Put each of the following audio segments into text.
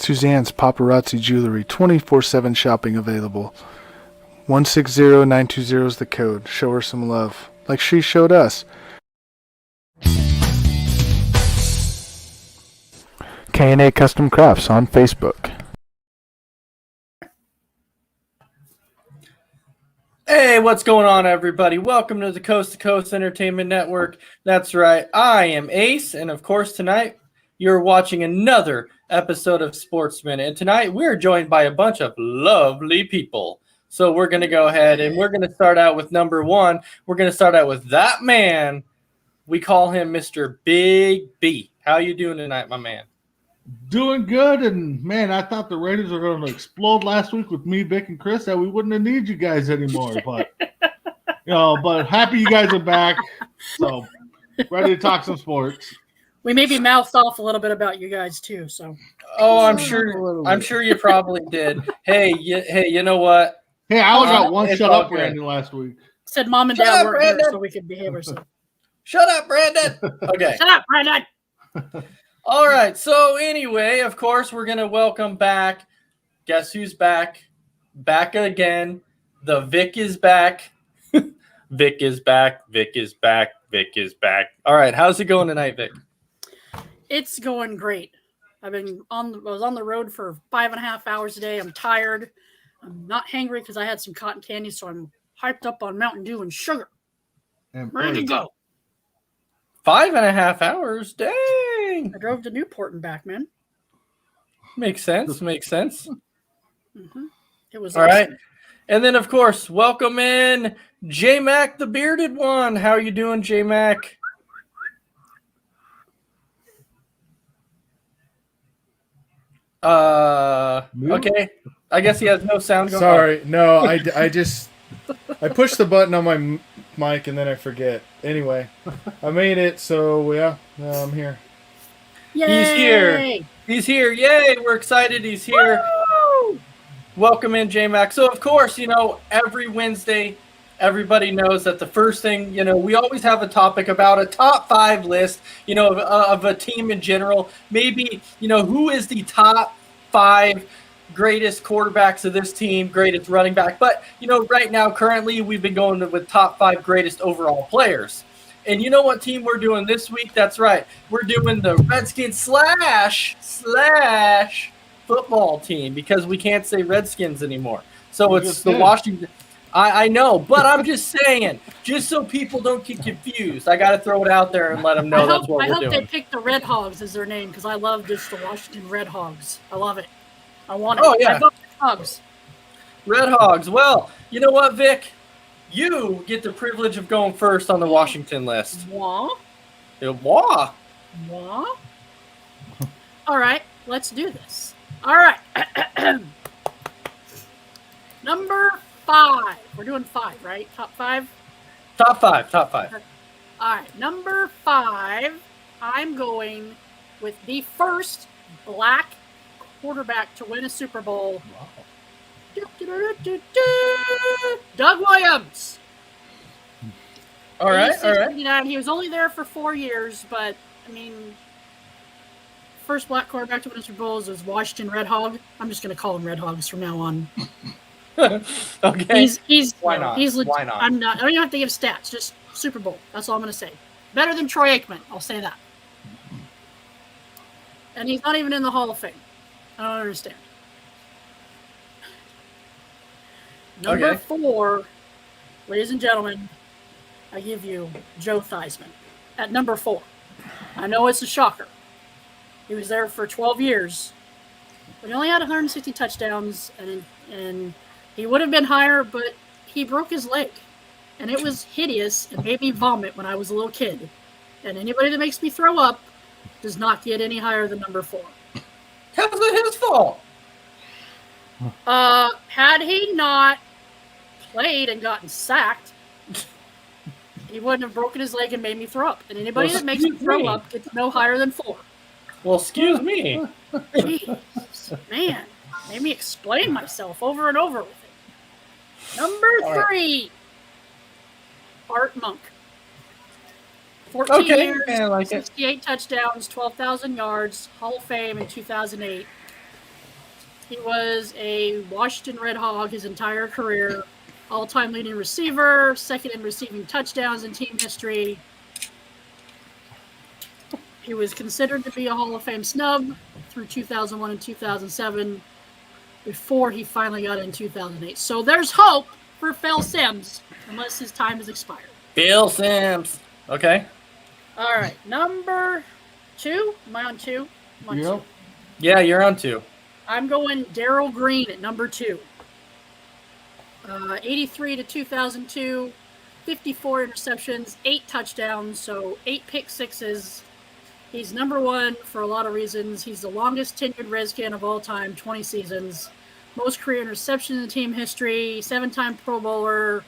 Suzanne's Paparazzi Jewelry, 24/7 shopping available. 160920 is the code. Show her some love, like she showed us. K&A Custom Crafts on Facebook. Hey, what's going on, everybody? Welcome to the Coast to Coast Entertainment Network. That's right, I am Ace, and of course tonight you're watching another episode of Sportsminute. And tonight we're joined by a bunch of lovely people. So we're going to go ahead and we're going to start out with number one. We're going to start out with that man. We call him Mr. Big B. How you doing tonight, my man? Doing good, and man, I thought the Raiders were going to explode last week with me, Vic, and Chris, that we wouldn't have needed you guys anymore. But but happy you guys are back. So ready to talk some sports. We maybe mouthed off a little bit about you guys too. So I'm sure you probably did. Hey, you know what? Hey, I only got one shut up Brandon last week. Said mom and dad weren't here so we could behave ourselves. Shut up, Brandon. Okay. Shut up, Brandon. All right. So anyway, of course, we're going to welcome back. Guess who's back? Back again. The Vic is back. Vic is back. Vic is back. Vic is back. All right. How's it going tonight, Vic? It's going great. I was on the road for 5.5 hours a day. I'm tired. I'm not hangry because I had some cotton candy, so I'm hyped up on Mountain Dew and sugar. And ready to go. 5.5 hours? Dang. I drove to Newport and back, man. Makes sense. Mm-hmm. It was all awesome. right. And then, of course, welcome in J-Mac, the bearded one. How are you doing, J-Mac? Okay. I guess he has no sound going on. Sorry, no, I just I pushed the button on my mic and then I forget. Anyway, I made it, so yeah, I'm here. Yay! He's here. Yay! We're excited. He's here. Woo! Welcome in, J-Mac. So, of course, every Wednesday, everybody knows that the first thing, we always have a topic about a top 5 list, of a team in general. Maybe, who is the top 5 greatest quarterbacks of this team, greatest running back. But, right now, currently, we've been going with top 5 greatest overall players. And you know what team we're doing this week? That's right. We're doing the Redskins slash football team because we can't say Redskins anymore. So it's the Washington. I know, but I'm just saying, just so people don't get confused, I got to throw it out there and let them know that's what we're doing. I hope they pick the Red Hogs as their name because I love just the Washington Red Hogs. I love it. I want it. Oh, yeah. I vote for Hogs. Red Hogs. Well, you know what, Vic? You get the privilege of going first on the Washington list. Wah. Wah. Wah. All right, let's do this. All right. Number 5. We're doing 5, right? Top 5? Top 5. All right, number 5, I'm going with the first black quarterback to win a Super Bowl. Wow. Doug Williams. All right. He was only there for 4 years, but, first black quarterback to win a Super Bowl is Washington Red Hog. I'm just going to call him Red Hogs from now on. Okay. He's Why not? Why not? I don't even have to give stats. Just Super Bowl. That's all I'm going to say. Better than Troy Aikman. I'll say that. And he's not even in the Hall of Fame. I don't understand. Number 4, ladies and gentlemen, I give you Joe Theismann at number 4. I know it's a shocker. He was there for 12 years, but he only had 160 touchdowns, and he would have been higher, but he broke his leg, and it was hideous and made me vomit when I was a little kid. And anybody that makes me throw up does not get any higher than number 4. How's it his fault? Had he not played and gotten sacked, he wouldn't have broken his leg and made me throw up. And anybody that makes me throw up gets no higher than 4. Well, excuse me. Jeez, man. Made me explain myself over and over with it. Number 3, Art Monk. 14 years, I like 68 touchdowns, 12,000 yards, Hall of Fame in 2008. He was a Washington Red Hog his entire career, all-time leading receiver, second in receiving touchdowns in team history. He was considered to be a Hall of Fame snub through 2001 and 2007 before he finally got in 2008. So there's hope for Phil Simms, unless his time has expired. Phil Simms. Okay. All right, number 2. Am I on 2? I'm on Yep. 2. Yeah, you're on 2. I'm going Darryl Green at number 2. 83 to 2002, 54 interceptions, 8 touchdowns, so 8 pick sixes. He's number 1 for a lot of reasons. He's the longest tenured Redskin of all time, 20 seasons. Most career interceptions in team history, 7-time Pro Bowler,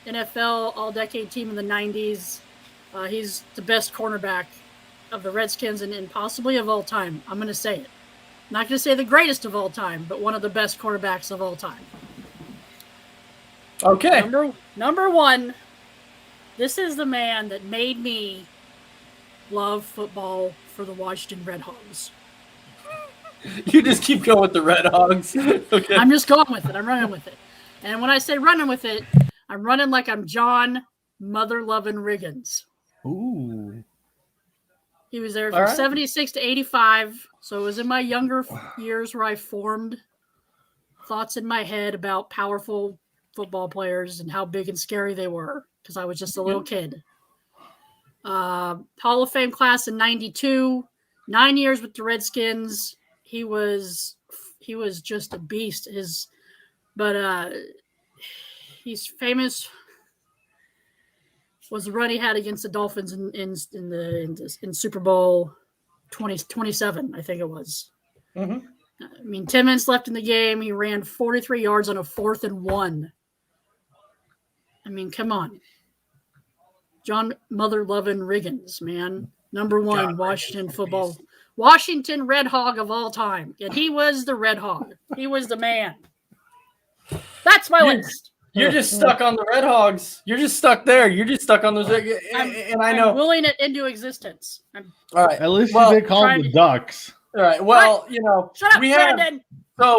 NFL All-Decade Team in the 90s. He's the best cornerback of the Redskins and possibly of all time. I'm going to say it. Not going to say the greatest of all time, but one of the best quarterbacks of all time. Okay. Number 1, this is the man that made me love football for the Washington Red Hogs. You just keep going with the Red Hogs. Okay. I'm just going with it. I'm running with it. And when I say running with it, I'm running like I'm John Mother-Lovin' Riggins. Ooh. He was there from 76 to 85. So it was in my younger years where I formed thoughts in my head about powerful football players and how big and scary they were because I was just a little kid. Hall of Fame class in 92, 9 years with the Redskins. He was just a beast. He's famous was the run he had against the Dolphins in Super Bowl 27, I think it was. Mm-hmm. I mean, 10 minutes left in the game. He ran 43 yards on a 4th and 1. I mean, come on. John Mother-Lovin' Riggins, man. Number 1 John Washington Riggins, football. beast. Washington Red Hog of all time. And he was the Red Hog. He was the man. That's my list. You're just stuck on the Red Hogs. You're just stuck there. You're just stuck on those. And I know. I'm willing it into existence. All right. At least Well, they call them the Ducks. All right. Well, you know, Shut up, Brandon.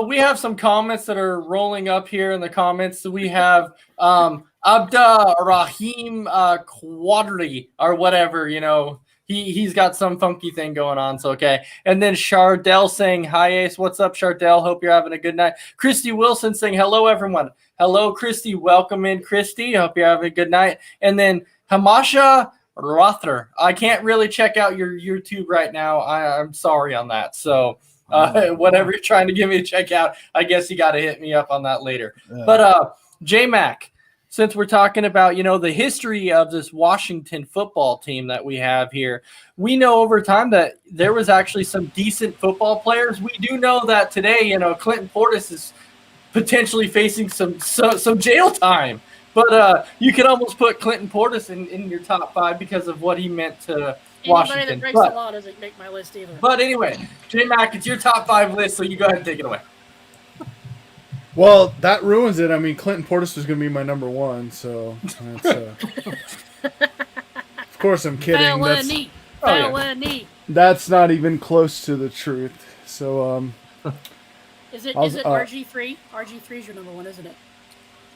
we have some comments that are rolling up here in the comments. So we have Abda Rahim Quadri or whatever, you know. He's got some funky thing going on, so okay. And then Chardell saying, hi, Ace. What's up, Chardell? Hope you're having a good night. Christy Wilson saying, hello, everyone. Hello, Christy. Welcome in, Christy. Hope you're having a good night. And then Hamasha Rother. I can't really check out your YouTube right now. I'm sorry on that. So whatever you're trying to give me to check out, I guess you got to hit me up on that later. Yeah. But J-Mac, since we're talking about, you know, the history of this Washington football team that we have here, we know over time that there was actually some decent football players. We do know that today, you know, Clinton Portis is potentially facing some jail time. But you could almost put Clinton Portis in your top 5 because of what he meant to Washington. Anybody that breaks the law doesn't make my list either. But anyway, J-Mac, it's your top 5 list, so you go ahead and take it away. Well, that ruins it. I mean, Clinton Portis was going to be my number 1, so that's, of course I'm kidding. Felony. That's not even close to the truth. So, is it RG3? RG3 is your number 1, isn't it?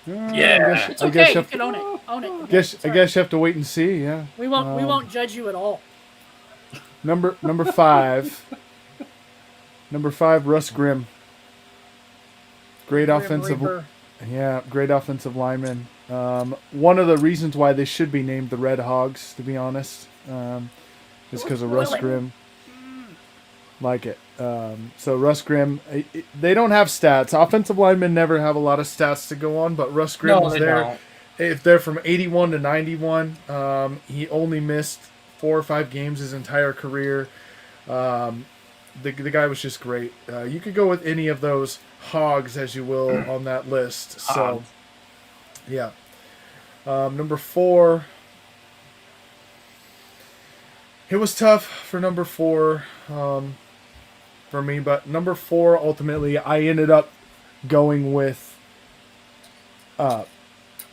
Yeah, it's okay. You can own it. Own it. I guess you have to wait and see. Yeah, we won't judge you at all. Number 5. Number 5, Russ Grimm. Great offensive lineman. One of the reasons why they should be named the Red Hogs, to be honest, is because of Russ Grimm. Like it. So Russ Grimm, they don't have stats. Offensive linemen never have a lot of stats to go on, but Russ Grimm was there. Don't. If they're from 81 to 91, he only missed 4 or 5 games his entire career. The guy was just great. You could go with any of those hogs, as you will, on that list. So, yeah. Number 4. It was tough for number 4 for me, but number 4, ultimately, I ended up going with...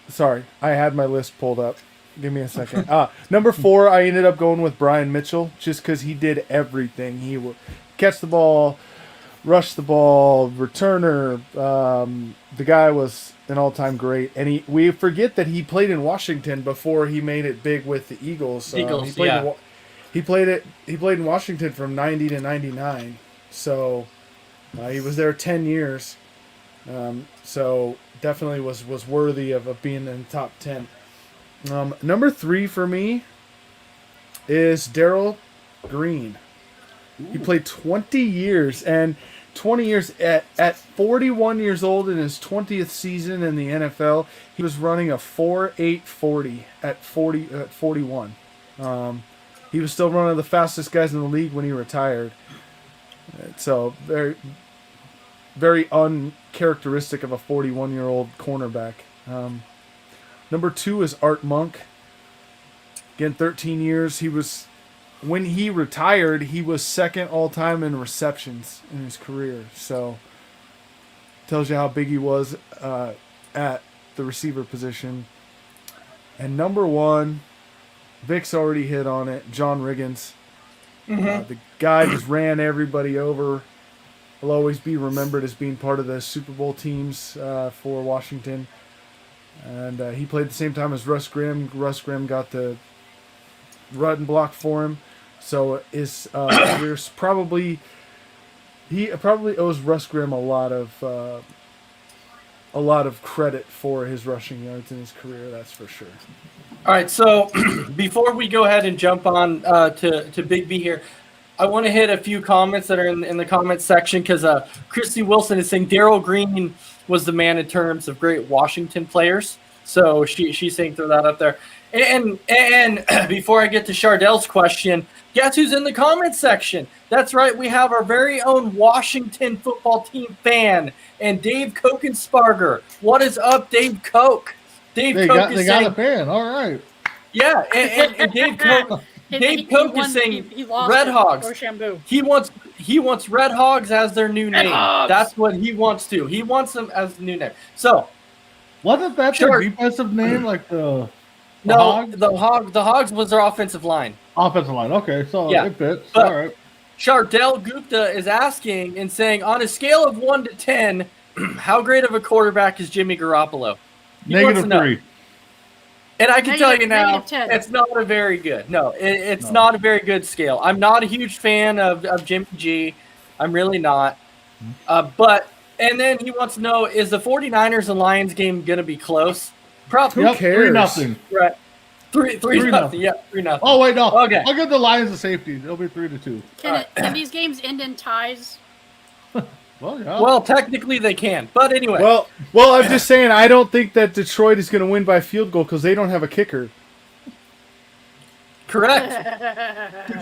sorry, I had my list pulled up. Give me a second. Number 4, I ended up going with Brian Mitchell, just because he did everything. He would catch the ball, rushed the ball, returner. The guy was an all-time great, and we forget that he played in Washington before he made it big with the Eagles. Eagles, He played in Washington from 90 to 99, so he was there 10 years. So definitely was worthy of being in the top 10. Number 3 for me is Darryl Green. Ooh. He played 20 years, and 20 years at 41 years old in his 20th season in the NFL, he was running a 4.840 at 41. He was still one of the fastest guys in the league when he retired. So very, very uncharacteristic of a 41-year-old cornerback. Number 2 is Art Monk. Again, 13 years. When he retired, he was second all-time in receptions in his career. So tells you how big he was at the receiver position. And number 1, Vic's already hit on it, John Riggins. Mm-hmm. The guy just ran everybody over. He'll always be remembered as being part of the Super Bowl teams for Washington. And he played at the same time as Russ Grimm. Russ Grimm got the run block for him. So his career's he probably owes Russ Grimm a lot of credit for his rushing yards in his career. That's for sure. All right, so before we go ahead and jump on to Big B here, I want to hit a few comments that are in the comments section because Christy Wilson is saying Darryl Green was the man in terms of great Washington players. So she's saying throw that up there. And before I get to Chardell's question, guess who's in the comments section? That's right, we have our very own Washington football team fan and Dave Kokensparger. What is up, Dave Koch? They got a fan. All right. Yeah, and Dave Koch. Dave Koch is saying Red Hogs. He wants Red Hogs as their new name. That's what he wants to. He wants them as the new name. So, wasn't that their defensive name, like the Hogs? The Hogs was their offensive line. Offensive line. Okay, so yeah. It fits. But all right. Chardell Gupta is asking and saying, on a scale of 1 to 10, how great of a quarterback is Jimmy Garoppolo? -3. And I can tell you now, it's not a very good. No, it's not a very good scale. I'm not a huge fan of Jimmy G. I'm really not. And then he wants to know, is the 49ers and Lions game going to be close? Probably. Who cares? 3-0. Right. 3-0. Yeah, 3-0. Oh, wait, no. Okay. I'll give the Lions a safety. It'll be 3-2. Can these games end in ties? Well, yeah. Well, technically they can, but anyway. Well, I'm just saying I don't think that Detroit is going to win by field goal because they don't have a kicker. Correct.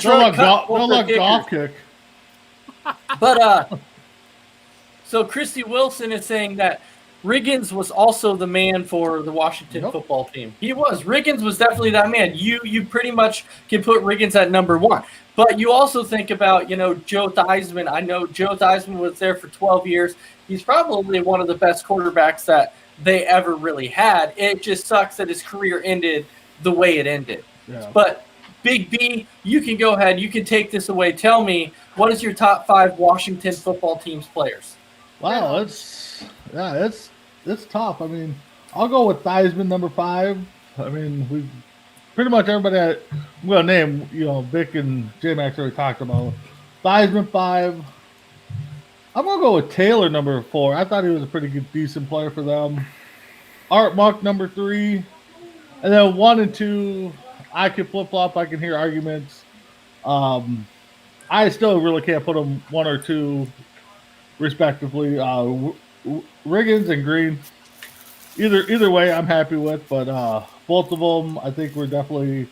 They'll let golf kick. But so Christy Wilson is saying that Riggins was also the man for the Washington football team. He was. Riggins was definitely that man. You pretty much can put Riggins at number 1. But you also think about, Joe Theismann. I know Joe Theismann was there for 12 years. He's probably one of the best quarterbacks that they ever really had. It just sucks that his career ended the way it ended. Yeah. But Big B, you can go ahead. You can take this away. Tell me, what is your top 5 Washington football team's players? Wow, it's tough. I mean, I'll go with Theismann, number 5. I mean, we pretty much everybody I'm going to name, Vic and J-Max already talked about. Theismann, 5. I'm going to go with Taylor, number 4. I thought he was a pretty good, decent player for them. Art Monk, number 3. And then 1 and 2, I can flip-flop. I can hear arguments. I still really can't put them 1 or 2, respectively. Riggins and Green. Either way, I'm happy with, but both of them, I think, were definitely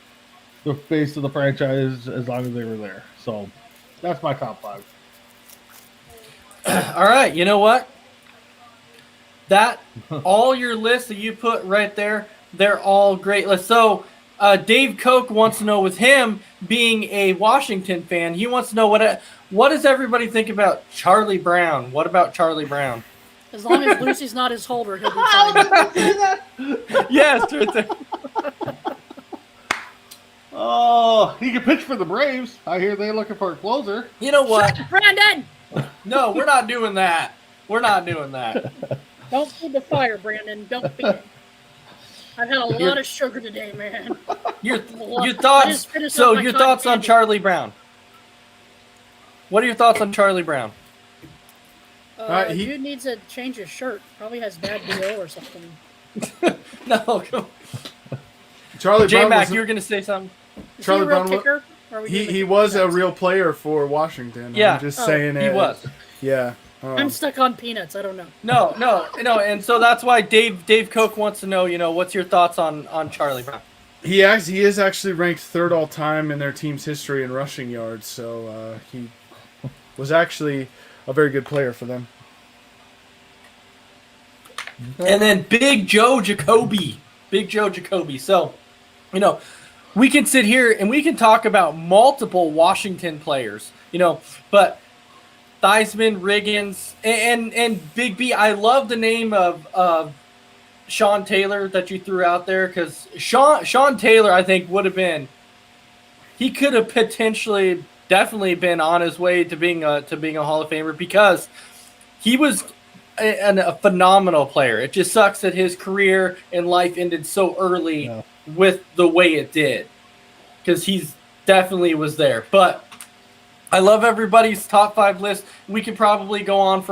the face of the franchise as long as they were there. So that's my top 5. All right, you know what? All your lists that you put right there, they're all great lists. So Dave Koch wants to know, with him being a Washington fan, he wants to know what does everybody think about Charlie Brown? What about Charlie Brown? As long as Lucy's not his holder, he'll be fine. Yes, right there. Oh, he can pitch for the Braves. I hear they're looking for a closer. You know what? Brandon! No, we're not doing that. We're not doing that. Don't feed the fire, Brandon. Don't feed it. I've had a lot of sugar today, man. Your I thoughts. just finished So up my your cotton thoughts on candy. Charlie Brown? What are your thoughts on Charlie Brown? Dude needs to change his shirt. Probably has bad BO or something. No, come on. Charlie J Brown Mac, was, you were gonna say something. Is Charlie he a real Brown wa- kicker? Or are we doing he the was a peanuts? real player for Washington. Yeah. I'm just Oh, saying He it. was. Yeah. I'm stuck on peanuts. I don't know. No, and so that's why Dave Koch wants to know, what's your thoughts on Charlie Brown? He is actually ranked third all time in their team's history in rushing yards. So he was actually a very good player for them. And then Big Joe Jacoby. So, we can sit here and we can talk about multiple Washington players, but Theismann, Riggins, and Big B. I love the name of Sean Taylor that you threw out there, because Sean Taylor, I think, he could have potentially definitely been on his way to being a Hall of Famer, because he was a phenomenal player. It just sucks that his career and life ended so early with the way it did, because he's definitely was there. But I love everybody's top 5 list. We could probably go on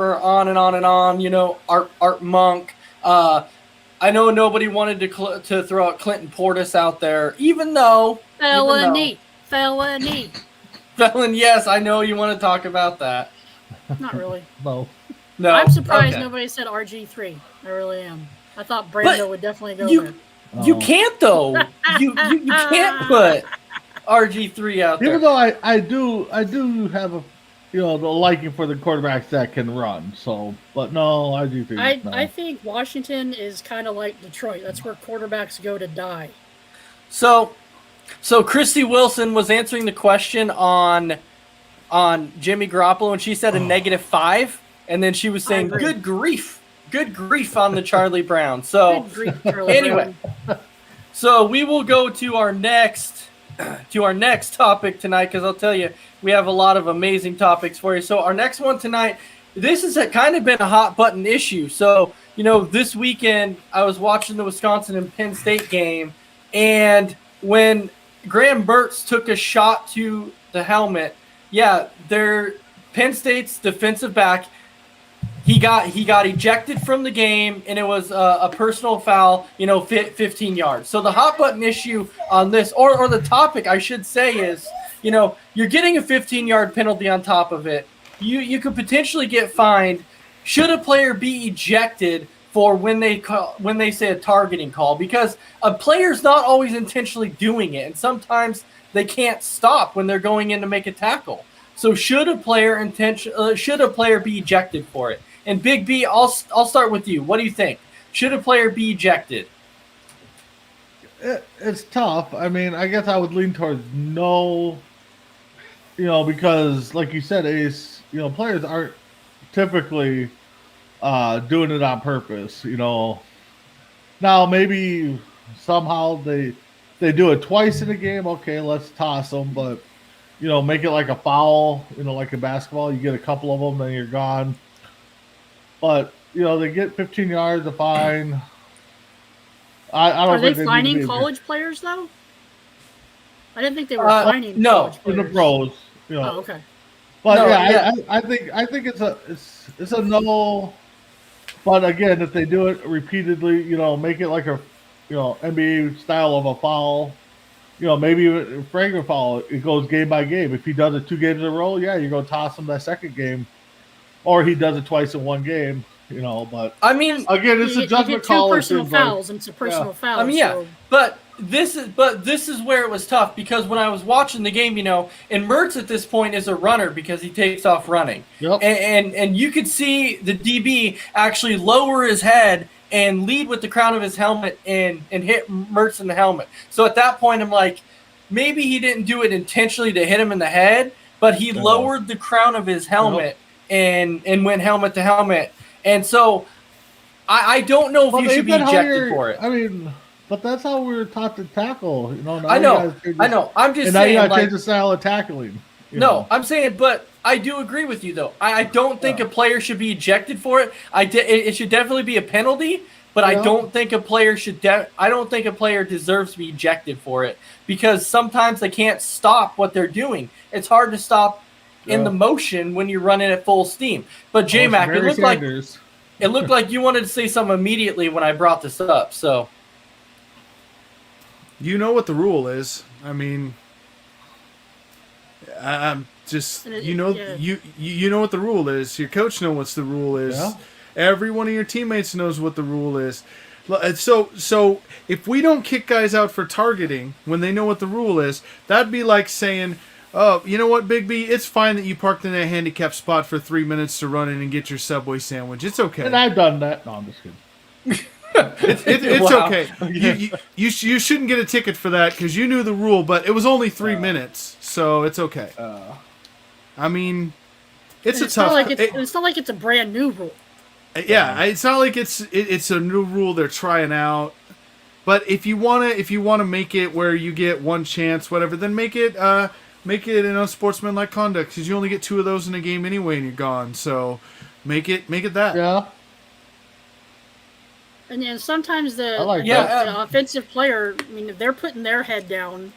and on and on. Art Monk. I know nobody wanted to throw out Clinton Portis out there, even though Felony. Felon, yes, I know you want to talk about that. Not really. No, I'm surprised okay. nobody said RG3. I really am. I thought Brando would definitely go there. You can't though. You can't put RG3 out there. Even though I do have a the liking for the quarterbacks that can run. So, but no, I do think I think Washington is kind of like Detroit. That's where quarterbacks go to die. So Christy Wilson was answering the question on Jimmy Garoppolo, and she said a -5, and then she was saying, "Good grief on the Charlie Brown." So Good grief, Charlie anyway, Brown. so we will go to our next topic tonight, because I'll tell you, we have a lot of amazing topics for you. So our next one tonight, this has kind of been a hot button issue. So this weekend I was watching the Wisconsin and Penn State game, and when Graham Mertz took a shot to the helmet, their Penn State's defensive back, he got ejected from the game, and it was a personal foul, 15 yards. So the hot button issue on this, or the topic I should say, is, you're getting a 15-yard penalty on top of it. You could potentially get fined. Should a player be ejected for when they say a targeting call? Because a player's not always intentionally doing it, and sometimes they can't stop when they're going in to make a tackle. So should a player be ejected for it? And Big B, I'll start with you. What do you think? Should a player be ejected? It's tough. I mean, I guess I would lean towards no. Because like you said, Ace, players aren't typically doing it on purpose. Now maybe somehow they do it twice in a game. Okay, let's toss them, but make it like a foul. Like in basketball, you get a couple of them, then you're gone. But they get 15 yards a fine. I don't. Are they fining college players though? I didn't think they were fining no, college players. In the pros. Oh, okay. But No, I think it's a no. But again, if they do it repeatedly, make it like a NBA style of a foul. Maybe a flagrant foul. It goes game by game. If he does it 2 games in a row, you're gonna toss him that second game, or he does it twice in one game. But I mean, again, it's a judgment call. Two personal fouls, and it's a personal foul. I mean, so. but this is where it was tough, because when I was watching the game, and Mertz at this point is a runner because he takes off running. Yep. And you could see the DB actually lower his head and lead with the crown of his helmet and hit Mertz in the helmet. So at that point, I'm like, maybe he didn't do it intentionally to hit him in the head, but he lowered the crown of his helmet and went helmet to helmet. And so I don't know if you should be ejected for it. I mean, but that's how we were taught to tackle. Now I know. I'm just and now saying, you got to change the style of tackling. No, I'm saying, but I do agree with you though. I don't think a player should be ejected for it. It should definitely be a penalty, but I don't think a player should. I don't think a player deserves to be ejected for it because sometimes they can't stop what they're doing. It's hard to stop in the motion when you're running at full steam. But J-Mac, it looked like you wanted to say something immediately when I brought this up. So you know what the rule is. I mean, I'm just you know what the rule is. Your coach knows what the rule is. Yeah. Every one of your teammates knows what the rule is. So if we don't kick guys out for targeting when they know what the rule is, that'd be like saying, "Oh, you know what, Big B? It's fine that you parked in that handicapped spot for 3 minutes to run in and get your Subway sandwich. It's okay." And I've done that. No, I'm just kidding. It's okay. You shouldn't get a ticket for that because you knew the rule, but it was only 3 minutes, so it's okay. I mean, it's it's tough. It's not like it's a brand new rule. Yeah, it's not like it's a new rule they're trying out. But if you wanna make it where you get one chance, whatever, then make it an unsportsmanlike conduct because you only get 2 of those in a game anyway, and you're gone. So make it that. Yeah. And sometimes the offensive player, I mean, if they're putting their head down,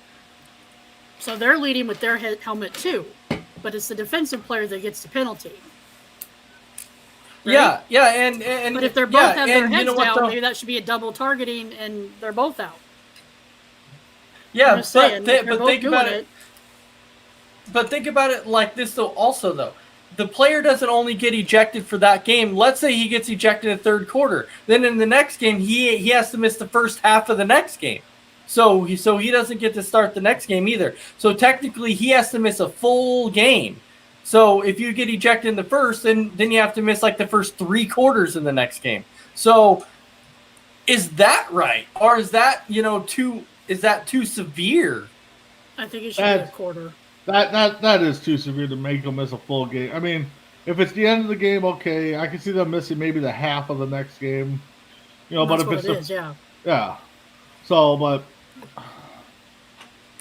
so they're leading with their helmet too, but it's the defensive player that gets the penalty. Right? Yeah, and but if they're both have their heads down, maybe that should be a double targeting, and they're both out. Yeah, but think about it. But think about it like this though. Also though, the player doesn't only get ejected for that game. Let's say he gets ejected in the third quarter. Then in the next game, he has to miss the first half of the next game. So he doesn't get to start the next game either. So technically, he has to miss a full game. So if you get ejected in the first, then you have to miss like the first 3 quarters in the next game. So is that right, or is that too severe? I think it should be a quarter. That is too severe to make them miss a full game. I mean, if it's the end of the game, okay, I can see them missing maybe the half of the next game. But if it's yeah. So, but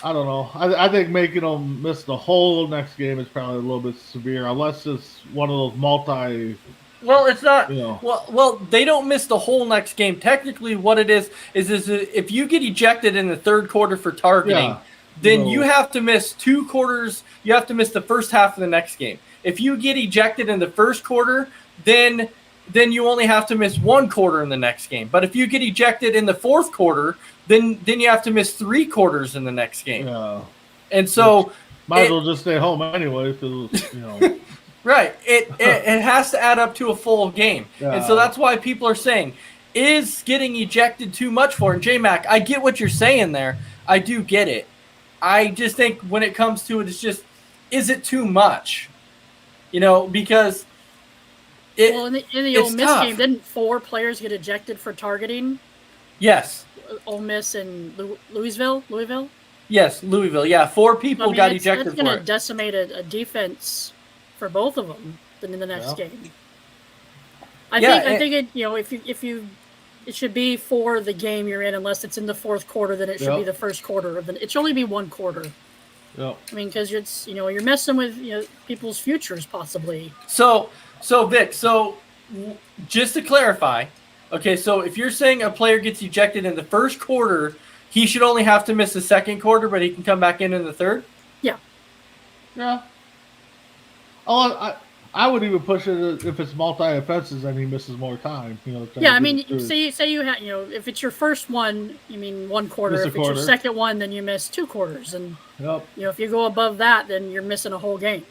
I don't know. I think making them miss the whole next game is probably a little bit severe, unless it's one of those multi. Well, it's not. Well, they don't miss the whole next game. Technically, what it is if you get ejected in the third quarter for targeting, then you have to miss 2 quarters. You have to miss the first half of the next game. If you get ejected in the first quarter, then you only have to miss 1 quarter in the next game. But if you get ejected in the fourth quarter, then you have to miss 3 quarters in the next game. Yeah. And so might as well just stay home anyway. Right. It has to add up to a full game. Yeah. And so that's why people are saying, is getting ejected too much for it? J-Mac, I get what you're saying there. I do get it. I just think when it comes to it, it's just, is it too much? Because in the Ole Miss game, didn't 4 players get ejected for targeting? Yes. Ole Miss and Louisville? Yes, Louisville. Yeah, 4 people got ejected for it. It's going to decimate a defense for both of them in the next game. I think it should be for the game you're in, unless it's in the fourth quarter. Then it should be the first quarter of it should only be 1 quarter. Yeah. I mean, because you're messing with people's futures possibly. So Vic, just to clarify, okay, so if you're saying a player gets ejected in the first quarter, he should only have to miss the second quarter, but he can come back in the third? Yeah. Yeah. Oh, I would even push it if it's multi-offenses and he misses more time. Yeah, I mean, say you have, if it's your first one, you mean 1 quarter. If it's your second one, then you miss 2 quarters. And, if you go above that, then you're missing a whole game.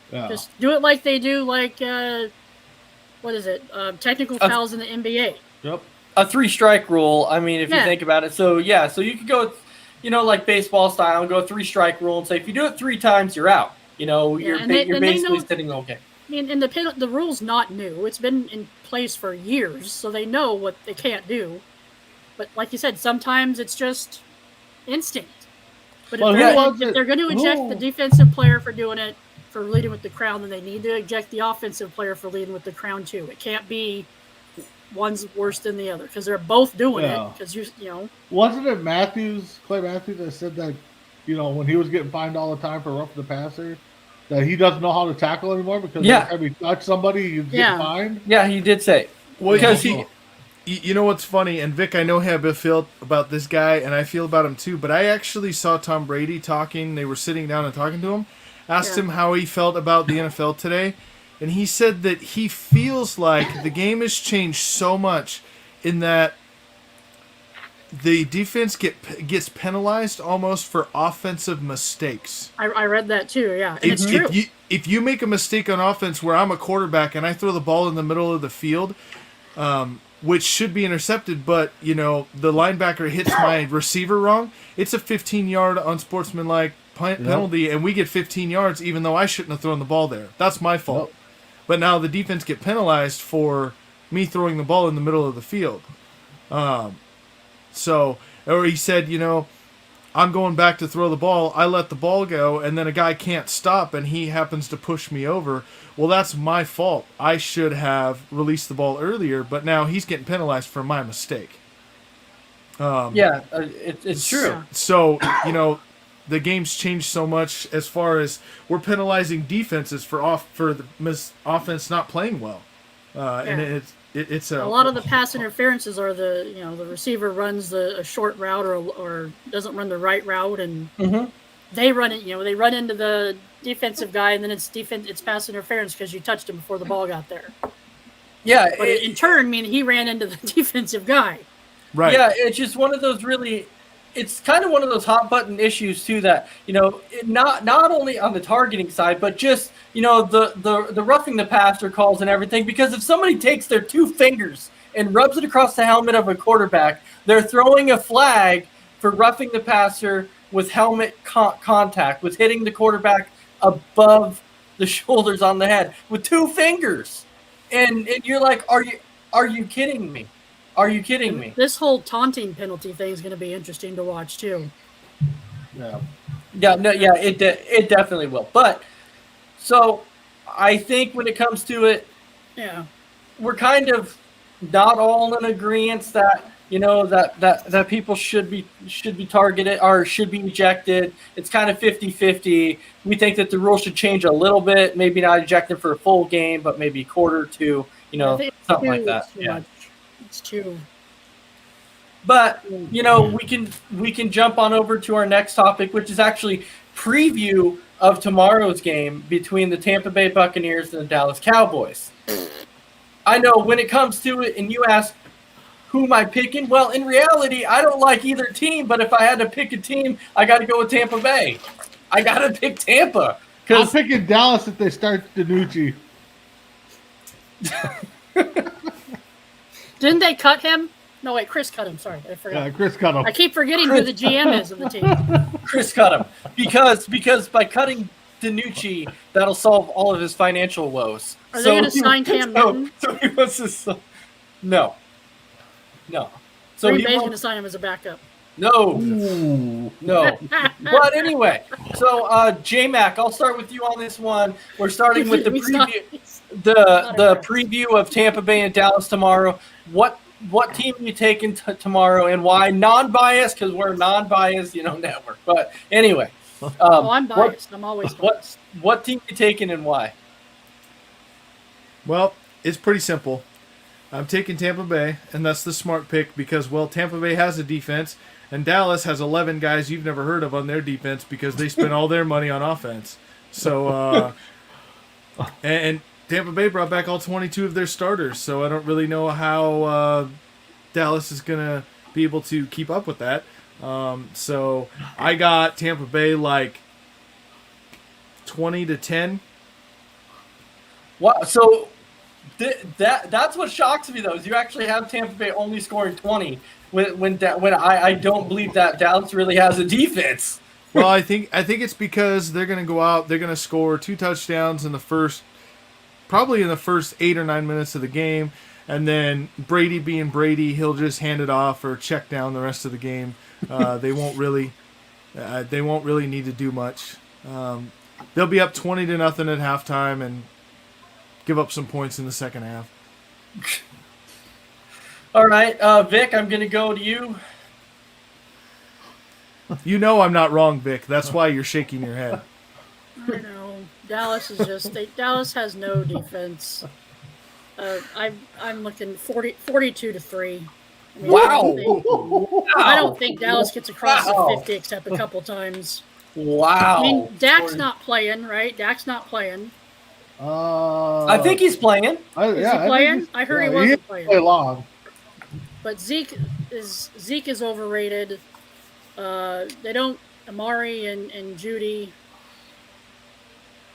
Yeah. Just do it like they do, what is it? Technical fouls in the NBA. Yep. A 3-strike rule. I mean, if you think about it. So you could go, like baseball style, and go 3-strike rule and say if you do it 3 times, you're out. You're basically sitting the whole game. I mean, and the rule's not new. It's been in place for years, so they know what they can't do. But like you said, sometimes it's just instinct. But if they're going to eject the defensive player for doing it, for leading with the crown, then they need to eject the offensive player for leading with the crown too. It can't be one's worse than the other because they're both doing it. Because wasn't it Clay Matthews, that said that when he was getting fined all the time for roughing the passer, that he doesn't know how to tackle anymore because Yeah. every time he touch somebody, you get Yeah. fined. Yeah, he did say. Well, Because you know what's funny, and Vic, I know how I feel about this guy, and I feel about him too. But I actually saw Tom Brady talking. They were sitting down and talking to him. Asked him how he felt about the NFL today, and he said that he feels like the game has changed so much in that the defense gets penalized almost for offensive mistakes. I read that too. Yeah, and it's true. If you make a mistake on offense where I'm a quarterback and I throw the ball in the middle of the field, which should be intercepted, but the linebacker hits my receiver wrong, it's a 15-yard unsportsmanlike penalty, and we get 15 yards even though I shouldn't have thrown the ball there. That's my fault. Yep. But now the defense get penalized for me throwing the ball in the middle of the field. Or he said, I'm going back to throw the ball. I let the ball go, and then a guy can't stop, and he happens to push me over. Well, that's my fault. I should have released the ball earlier, but now he's getting penalized for my mistake. It's true. Yeah. So, the game's changed so much as far as we're penalizing defenses for the offense not playing well. And it's a lot of the pass interferences are the receiver runs a short route or doesn't run the right route, and they run it. They run into the defensive guy, and then it's pass interference because you touched him before the ball got there. Yeah, but in turn, he ran into the defensive guy. Right. Yeah, it's just one of those really. It's kind of one of those hot button issues too that not only on the targeting side, but just the roughing the passer calls and everything. Because if somebody takes their two fingers and rubs it across the helmet of a quarterback, they're throwing a flag for roughing the passer with helmet contact, with hitting the quarterback above the shoulders on the head with two fingers, and you're like, are you kidding me? Are you kidding me? This whole taunting penalty thing is going to be interesting to watch too. Yeah. It definitely will. But so I think when it comes to it, we're kind of not all in agreement that that people should be targeted or should be ejected. It's kind of 50-50. We think that the rule should change a little bit, maybe not eject them for a full game, but maybe a quarter or two, something like that. Yeah. It's too. But we can jump on over to our next topic, which is actually preview of tomorrow's game between the Tampa Bay Buccaneers and the Dallas Cowboys. I know when it comes to it, and you ask who am I picking? Well, in reality, I don't like either team. But if I had to pick a team, I got to go with Tampa Bay. I got to pick Tampa. I'm picking Dallas if they start DiNucci. Didn't they cut him? No, wait, Chris cut him. Sorry, I forgot. Yeah, Chris cut him. I keep forgetting who the GM is of the team. Chris cut him because by cutting DiNucci, that'll solve all of his financial woes. Are they going to sign Cam Newton? So he wants to. No. So Green Bay's going to sign him as a backup. No. But anyway, so J-Mac, I'll start with you on this one. We're starting with the preview. The preview of Tampa Bay and Dallas tomorrow. What team are you taking tomorrow and why? Non-biased, because we're non-biased, network. But anyway. I'm biased. I'm always biased. What team are you taking and why? Well, it's pretty simple. I'm taking Tampa Bay, and that's the smart pick because, Tampa Bay has a defense, and Dallas has 11 guys you've never heard of on their defense because they spent all their money on offense. So, and Tampa Bay brought back all 22 of their starters, so I don't really know how Dallas is going to be able to keep up with that. So I got Tampa Bay like 20-10. Wow, so that's what shocks me though, is you actually have Tampa Bay only scoring 20 when I don't believe that Dallas really has a defense. Well, I think it's because they're going to go out, they're going to score 2 touchdowns probably in the first 8 or 9 minutes of the game, and then Brady being Brady, he'll just hand it off or check down the rest of the game. They won't really need to do much. They'll be up 20-0 at halftime and give up some points in the second half. All right, Vic, I'm going to go to you. You know I'm not wrong, Vic. That's why you're shaking your head. I know. Dallas is just Dallas has no defense. I'm looking 42-3. I mean, Wow. I don't think Dallas gets across Wow. the 50 except a couple times. Wow. I mean, Dak's not playing, right? Dak's not playing. I think he's playing. Is he playing? I heard he wasn't playing. Play long. But Zeke is overrated. They don't Amari and Judy.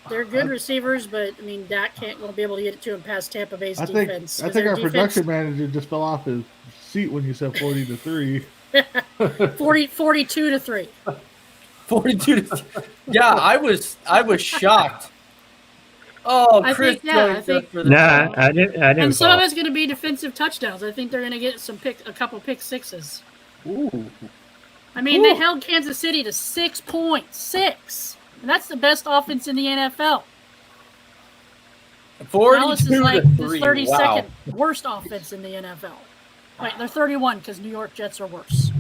They're good receivers, but I mean Dak won't be able to get it to him past Tampa Bay's defense. I think our production manager just fell off his seat when you said 40-3. 42-3. 42. Yeah, I was shocked. Oh, Chris. I think. Nah, I didn't. And some of it's going to be defensive touchdowns. I think they're going to get a couple pick sixes. Ooh. I mean, they held Kansas City to 6 points. 6. And that's the best offense in the NFL. 42 Dallas is like the 3. 32nd worst offense in the NFL. Wait, they're 31 because New York Jets are worse.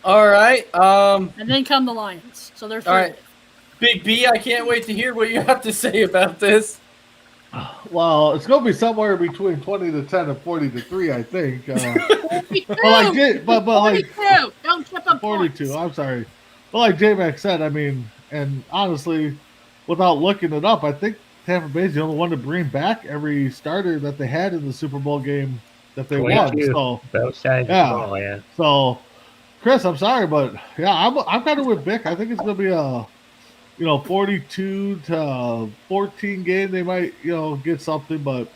All right. And then come the Lions. So they're 30. All right. Big B, I can't wait to hear what you have to say about this. Well, it's going to be somewhere between 20-10 and 40-3, I think. 42. But like 42. Don't trip up 42. points. I'm sorry. But like J-Mac said, I mean, and honestly, without looking it up, I think Tampa Bay's the only one to bring back every starter that they had in the Super Bowl game that they won. 22. So Both sides of the ball, yeah. So, Chris, I'm sorry, but yeah, I'm kind of with Vic. I think it's going to be a 42-14 game. They might, get something, but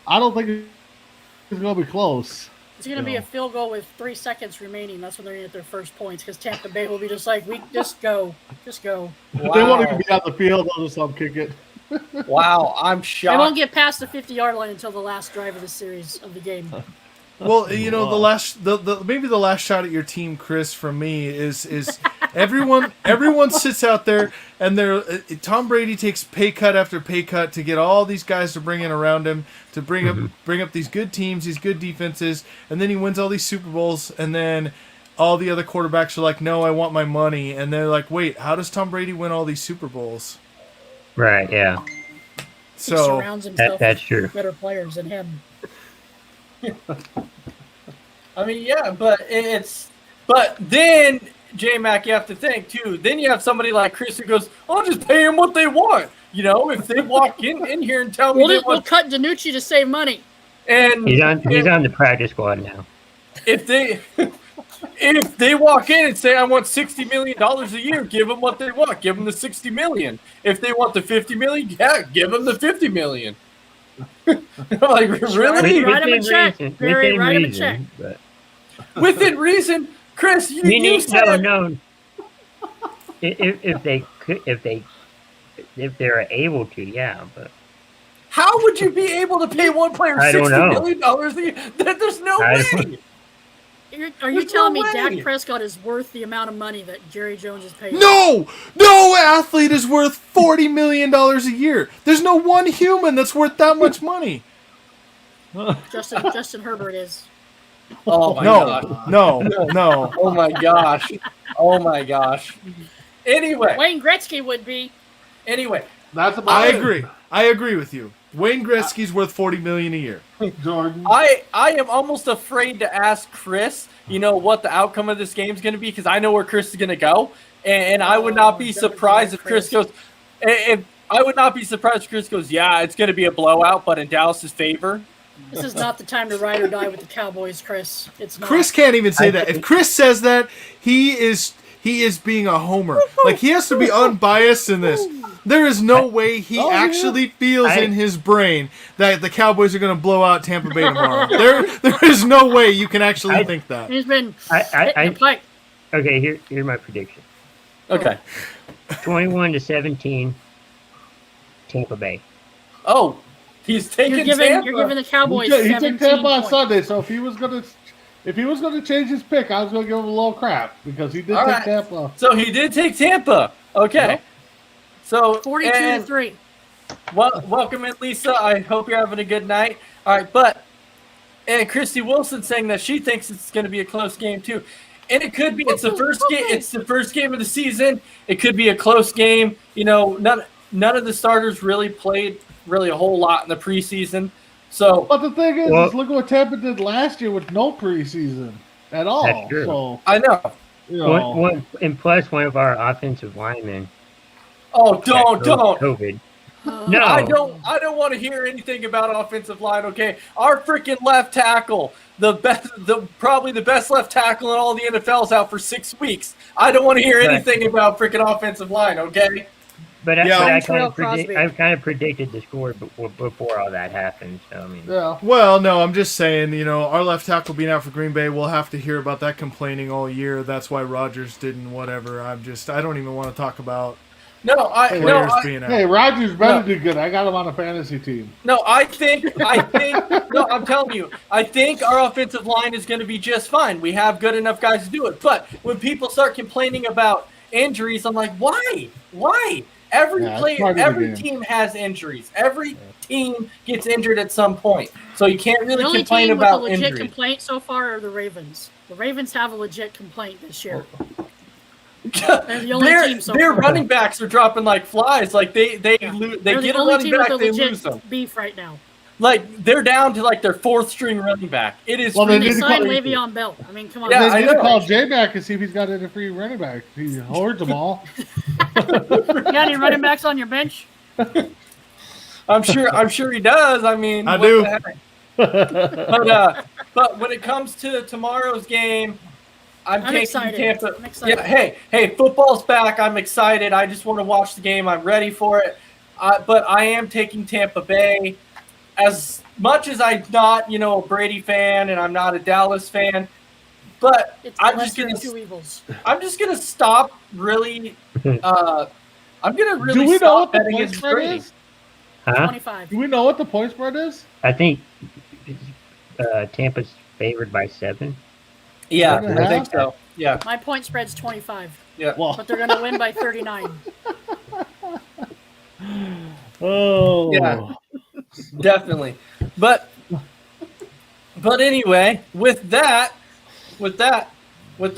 I don't think it's going to be close. It's going to be a field goal with 3 seconds remaining. That's when they're going to get their first points because Tampa Bay will be just like, we just go. Wow. They won't even be on the field. They'll just kick it. Wow, I'm They shocked. won't get past the 50-yard line until the last drive of the series of the game. Well, maybe the last shot at your team, Chris, from me is everyone sits out there and Tom Brady takes pay cut after pay cut to get all these guys to bring in around him to bring up these good teams, these good defenses, and then he wins all these Super Bowls, and then all the other quarterbacks are like, "No, I want my money," and they're like, "Wait, how does Tom Brady win all these Super Bowls?" Right, yeah. He surrounds himself that's with true. better players than him. I mean, yeah, but then J-Mac, you have to think too. Then you have somebody like Chris who goes, "I'll just pay them what they want." If they walk in here and tell me We'll cut DiNucci to save money. and He's on the practice squad now. if they walk in and say, "I want $60 million a year," give them what they want. Give them the $60 million. If they want the $50 million, yeah, give them the $50 million. Like, really? Write him a check. Barry, write him a check. But Within reason, Chris, you said no. If they're able to, yeah, but how would you be able to pay one player $60 million a year? There's no way. Are you telling me Dak Prescott is worth the amount of money that Jerry Jones is paying? No athlete is worth $40 million a year. There's no one human that's worth that much money. Justin Herbert is. Oh my gosh. No. Oh my gosh. Anyway. Wayne Gretzky would be. Anyway. That's about it. I agree with you. Wayne Gretzky's worth $40 million a year. Jordan. I am almost afraid to ask Chris, what the outcome of this game is going to be, because I know where Chris is going to go, and I would not be surprised if Chris goes. If I would not be surprised if Chris goes, yeah, it's going to be a blowout, but in Dallas's favor. This is not the time to ride or die with the Cowboys, Chris. It's not. Chris can't even say that. If Chris says that, he is being a homer. Like, he has to be unbiased in this. There is no way he actually feels in his brain that the Cowboys are going to blow out Tampa Bay tomorrow. There is no way you can actually think that. He's been hitting the pipe. Okay, here's my prediction. Okay. 21-17, Tampa Bay. Oh, he's taking You're Tampa. giving the Cowboys He 17 took Tampa on points. Sunday, so if he was going to change his pick, I was going to give him a little crap because he did All take right. Tampa. So he did take Tampa. Okay. Yep. So 42-3. Welcome in, Lisa. I hope you're having a good night. All right, and Christy Wilson saying that she thinks it's going to be a close game too, and it could be. It's the first game. It's the first game of the season. It could be a close game. none of the starters really played really a whole lot in the preseason. So, But the thing is, Well- look at what Tampa did last year with no preseason at all. That's true. So, I know. you know, And plus, one of our offensive linemen Oh, got don't. COVID. No, I don't want to hear anything about offensive line. Okay, our freaking left tackle, probably the best left tackle in all the NFL, is out for 6 weeks. I don't want to hear Right. anything about freaking offensive line. Okay. But Yeah. I Trail Crosby. I kind of predicted the score before all that happened. So I mean, yeah. Well, no, I'm just saying, our left tackle being out for Green Bay, we'll have to hear about that complaining all year. That's why Rodgers didn't whatever. I don't even want to talk about players being out. Hey, Rodgers better do good. I got him on a fantasy team. I think, no, I'm telling you, I think our offensive line is going to be just fine. We have good enough guys to do it. But when people start complaining about injuries, I'm like, why? Every Yeah, it's player, part of the every game. team has injuries. Every team gets injured at some point. So you can't really The only complain team with a about legit injuries. complaint so far are the Ravens. The Ravens have a legit complaint this year. They're the only team so Their far. running backs are dropping like flies. Like they They're get the a only running team with back, a they legit lose them. beef right now. Like they're down to like their fourth string running back. It is. Well, They need to signed call- Le'Veon Bell. I mean, come on. Yeah, They I need to know. call J-Mac and see if he's got any free running back. He hoards them all. You got any running backs on your bench? I'm sure he does. I mean, I what do. the heck? But when it comes to tomorrow's game, I'm taking excited. Tampa. I'm excited. Yeah, hey, football's back. I'm excited. I just want to watch the game. I'm ready for it. But I am taking Tampa Bay. As much as I'm not, a Brady fan and I'm not a Dallas fan, but It's I'm the just lesser gonna of two evils. stop really. I'm gonna really Do we know stop what the betting point against spread Brady. is? huh? 25. Do we know what the point spread is? I think Tampa's favored by 7. Yeah, Seven and a I think half? so. Yeah, My point spread's 25, yeah. Well, but they're going to win by 39. oh, Yeah. Definitely. But anyway, with the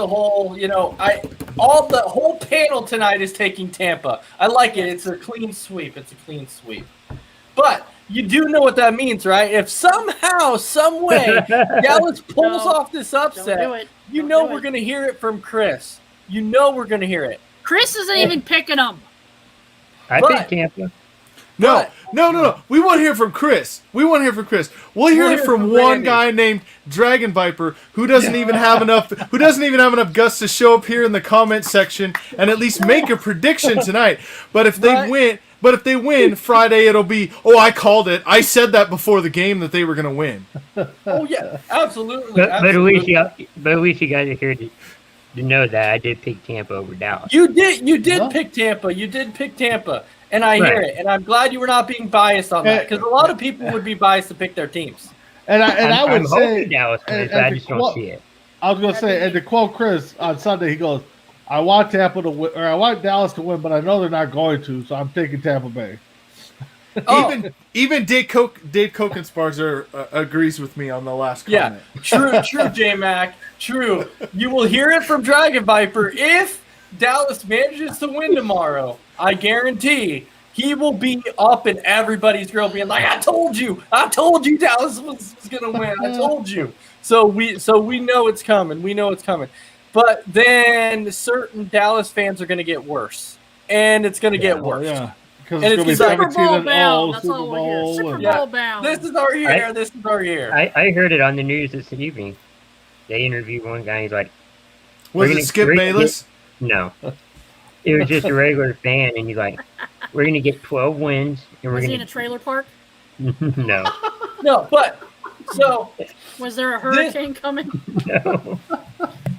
whole, the whole panel tonight is taking Tampa. I like it. It's a clean sweep. But you do know what that means, right? If somehow, some way, Dallas pulls No, off this Don't upset, do it. you Don't know do we're it. going to hear it from Chris. You know we're going to hear it. Chris isn't even picking them. I But- think Tampa. No. We want to hear from Chris. We'll hear it from one Randy. guy named Dragon Viper who doesn't even have enough guts to show up here in the comment section and at least make a prediction tonight. But if they win Friday, it'll be, I called it. I said that before the game that they were going to win. Oh, yeah. Absolutely. But at absolutely. least you guys are here to know that I did pick Tampa over Dallas. You did Yeah. pick Tampa. You did pick Tampa. And I hear Right. it. And I'm glad you were not being biased on that. Because a lot of people would be biased to pick their teams. and I I'm would say, hoping Dallas wins, but I just don't see it. I was going to say, and to quote Chris on Sunday, he goes, "I want Tampa to win, or I want Dallas to win, but I know they're not going to, so I'm taking Tampa Bay." Oh, Even Dave Kokenspars agrees with me on the last yeah. comment. True, J-Mac. True. You will hear it from Dragon Viper if Dallas manages to win tomorrow. I guarantee he will be up in everybody's grill being like, I told you Dallas was going to win. I told you. So we know it's coming. But then certain Dallas fans are going to get worse. And it's going to get worse. Yeah, because And it's going to be it's like- Super 17 Bowl and bound. 0, That's Super all we're here. Bowl. Super and- Bowl bound. This is our year. This is our year. I heard it on the news this evening. They interviewed one guy. He's like, Was We're it gonna- Skip we're gonna Bayless? no. It was just a regular fan, and he's like, we're going to get 12 wins, and we're Was he going in a trailer park? No. No, but so Was there a hurricane coming? No.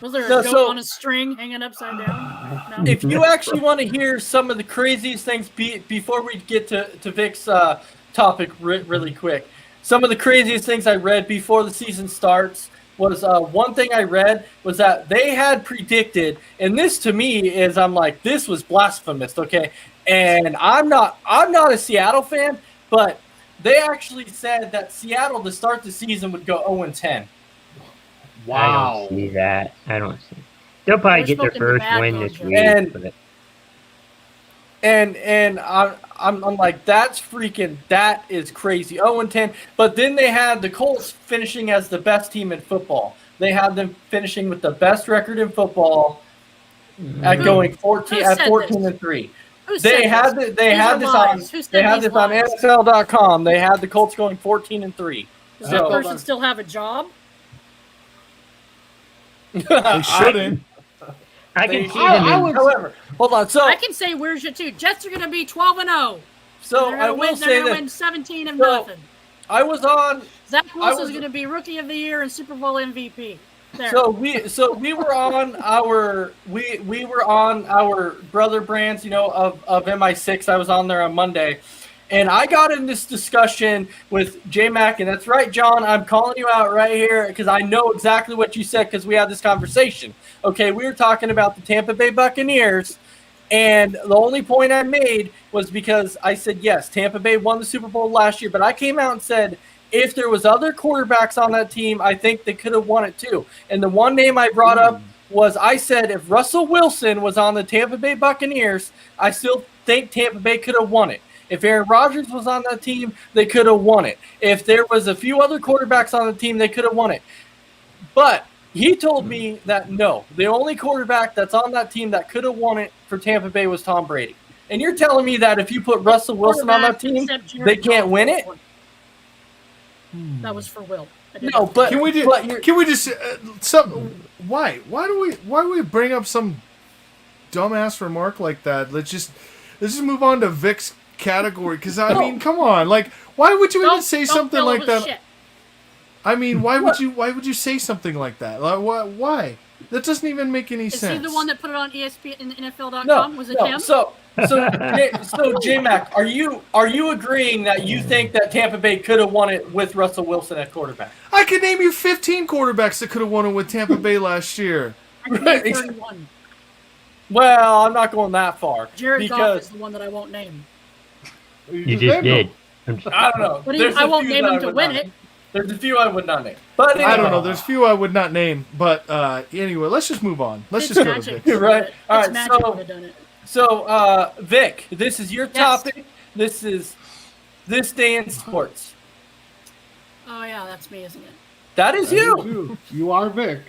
Was there a No, goat so- on a string hanging upside down? No. if you actually want to hear some of the craziest things before we get to Vic's topic really quick, some of the craziest things I read before the season starts was one thing I read was that they had predicted, and this to me is, I'm like, this was blasphemous, okay? And I'm not a Seattle fan, but they actually said that Seattle to start the season would go 0-10. I don't see that. I don't see. They'll probably They're get their smoking first tobacco, win this Joe. week. And- but And I'm like, that is crazy. 0-10. But then they had the Colts finishing as the best team in football. They had them finishing with the best record in football at going 14 and 3. They had this on NFL.com. They had the Colts going 14 and 3. Does that person still have a job? They shouldn't. I can see them. However, hold on. So I can say where's your two? Jets are going to be 12-0. So I will say that they're going to win 17 of nothing. I was on. Zach Wilson's going to be Rookie of the Year and Super Bowl MVP. There. So we were on our we were on our brother brands, of MI6. I was on there on Monday, and I got in this discussion with J Mac, and that's right, John. I'm calling you out right here because I know exactly what you said because we had this conversation. Okay, we were talking about the Tampa Bay Buccaneers, and the only point I made was because I said yes, Tampa Bay won the Super Bowl last year, but I came out and said, if there was other quarterbacks on that team, I think they could have won it too. And the one name I brought up was, I said, if Russell Wilson was on the Tampa Bay Buccaneers, I still think Tampa Bay could have won it. If Aaron Rodgers was on that team, they could have won it. If there was a few other quarterbacks on the team, they could have won it. But he told me that no, the only quarterback that's on that team that could have won it for Tampa Bay was Tom Brady. And you're telling me that if you put Russell Wilson on that team, they can't win it? That was for Will. No, but can we just why do we bring up some dumbass remark like that? Let's just move on to Vic's category, because I mean, come on, like, why would you even say something like that? Shit. I mean, why would you say something like that? Like, why? That doesn't even make any sense. Is he the one that put it on ESPN and NFL.com? Was it him? So J-Mac, are you agreeing that you think that Tampa Bay could have won it with Russell Wilson at quarterback? I could name you 15 quarterbacks that could have won it with Tampa Bay last year. I can name 31. Well, I'm not going that far. Jared Goff is the one that I won't name. You just did. I don't know. But I won't name him to win it. There's a few I would not name. But anyway. I don't know. There's few I would not name. But anyway, let's just move on. Let's just go to Vic. Right. All right. Done it. So, Vic, this is your topic. This is this day in sports. Oh, yeah, that's me, isn't it? That is you. You are Vic.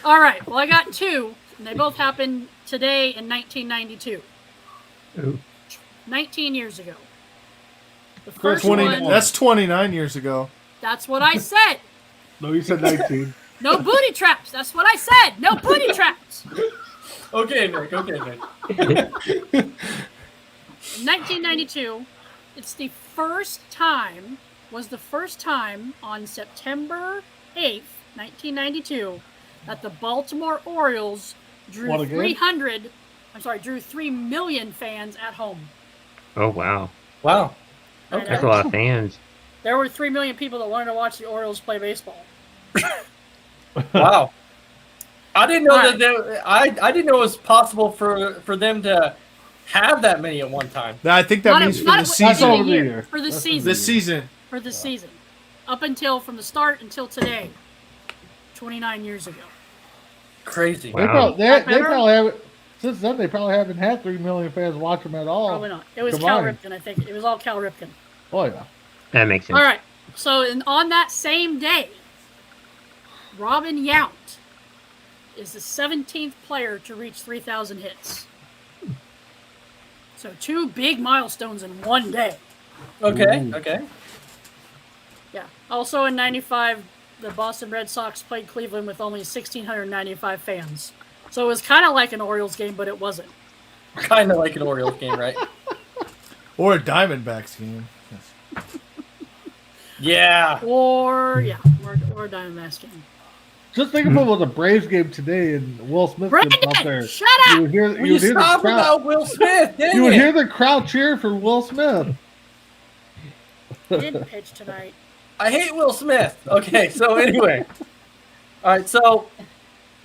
All right. Well, I got two, and they both happened today in 1992. Ooh. 19 years ago. The first one. That's 29 years ago. That's what I said. No, you said 19. No booty traps. That's what I said. No booty traps. Okay, Vic. In 1992, the first time on September 8th, 1992, that the Baltimore Orioles drew 3 million fans at home. Oh, wow. Wow. Okay. That's a lot of fans. There were 3 million people that wanted to watch the Orioles play baseball. Wow. I didn't know I didn't know it was possible for them to have that many at one time. I think that means for the season. For the season. This season. For the season. Up until from the start until today. 29 years ago. Crazy. Wow. They probably haven't. Since then, they probably haven't had 3 million fans watch them at all. Probably not. It was Cal Ripken, I think. It was all Cal Ripken. Oh, yeah. That makes sense. All right. So, on that same day, Robin Yount is the 17th player to reach 3,000 hits. So 2 big milestones in one day. Okay. Okay. Yeah. Also in 95, the Boston Red Sox played Cleveland with only 1,695 fans. So it was kind of like an Orioles game, but it wasn't. Kind of like an Orioles game, right? Or a Diamondbacks game. Yeah. Or a Diamondbacks game. Just think if it was a Braves game today and Will Smith was out there. Shut up! You would hear stop about Will Smith, didn't you would hear the crowd cheer for Will Smith. He didn't pitch tonight. I hate Will Smith. Okay, so anyway. All right, so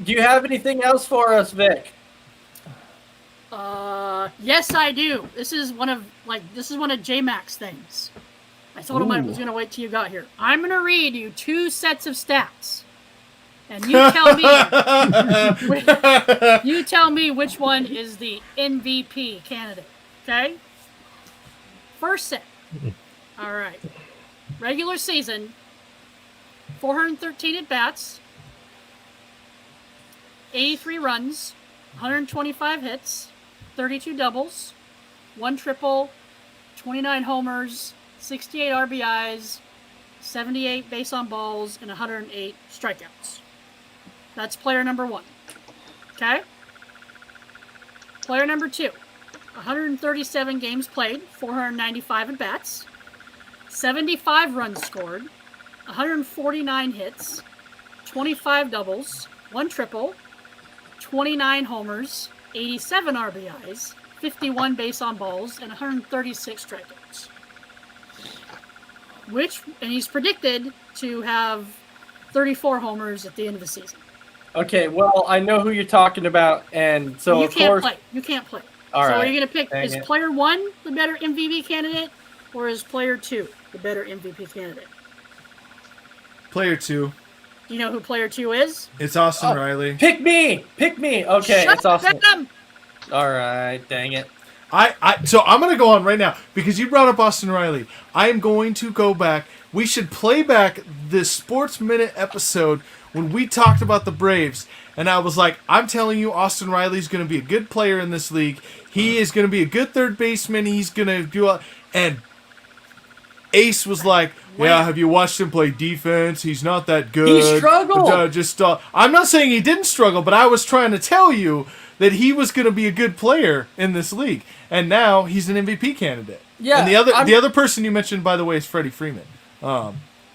do you have anything else for us, Vic? Yes, I do. This is one of J-Mac's things. I told him I was going to wait till you got here. I'm going to read you 2 sets of stats. And you tell me which one is the MVP candidate. Okay? First set. All right. Regular season, 413 at-bats, 83 runs, 125 hits, 32 doubles, 1 triple, 29 homers, 68 RBIs, 78 base on balls, and 108 strikeouts. That's player number 1. Okay? Player number 2, 137 games played, 495 at-bats, 75 runs scored, 149 hits, 25 doubles, 1 triple, 29 homers, 87 RBIs, 51 base on balls, and 136 strikeouts. And he's predicted to have 34 homers at the end of the season. Okay, well, I know who you're talking about, and so You can't play. All so right. are you going to pick, Dang is it. player 1 the better MVP candidate, or is player 2 the better MVP candidate? Player 2. Do you know who player 2 is? It's Austin Oh. Riley. Pick me! Okay, Shut it's awesome. them! All right, dang it. So I'm going to go on right now because you brought up Austin Riley. I am going to go back. We should play back this Sports Minute episode when we talked about the Braves. And I was like, I'm telling you, Austin Riley's going to be a good player in this league. He is going to be a good third baseman. He's going to do a... And Ace was like, yeah, have you watched him play defense? He's not that good. He struggled. I'm not saying he didn't struggle, but I was trying to tell you that he was going to be a good player in this league. And now he's an MVP candidate. Yeah, And the other person you mentioned, by the way, is Freddie Freeman. No.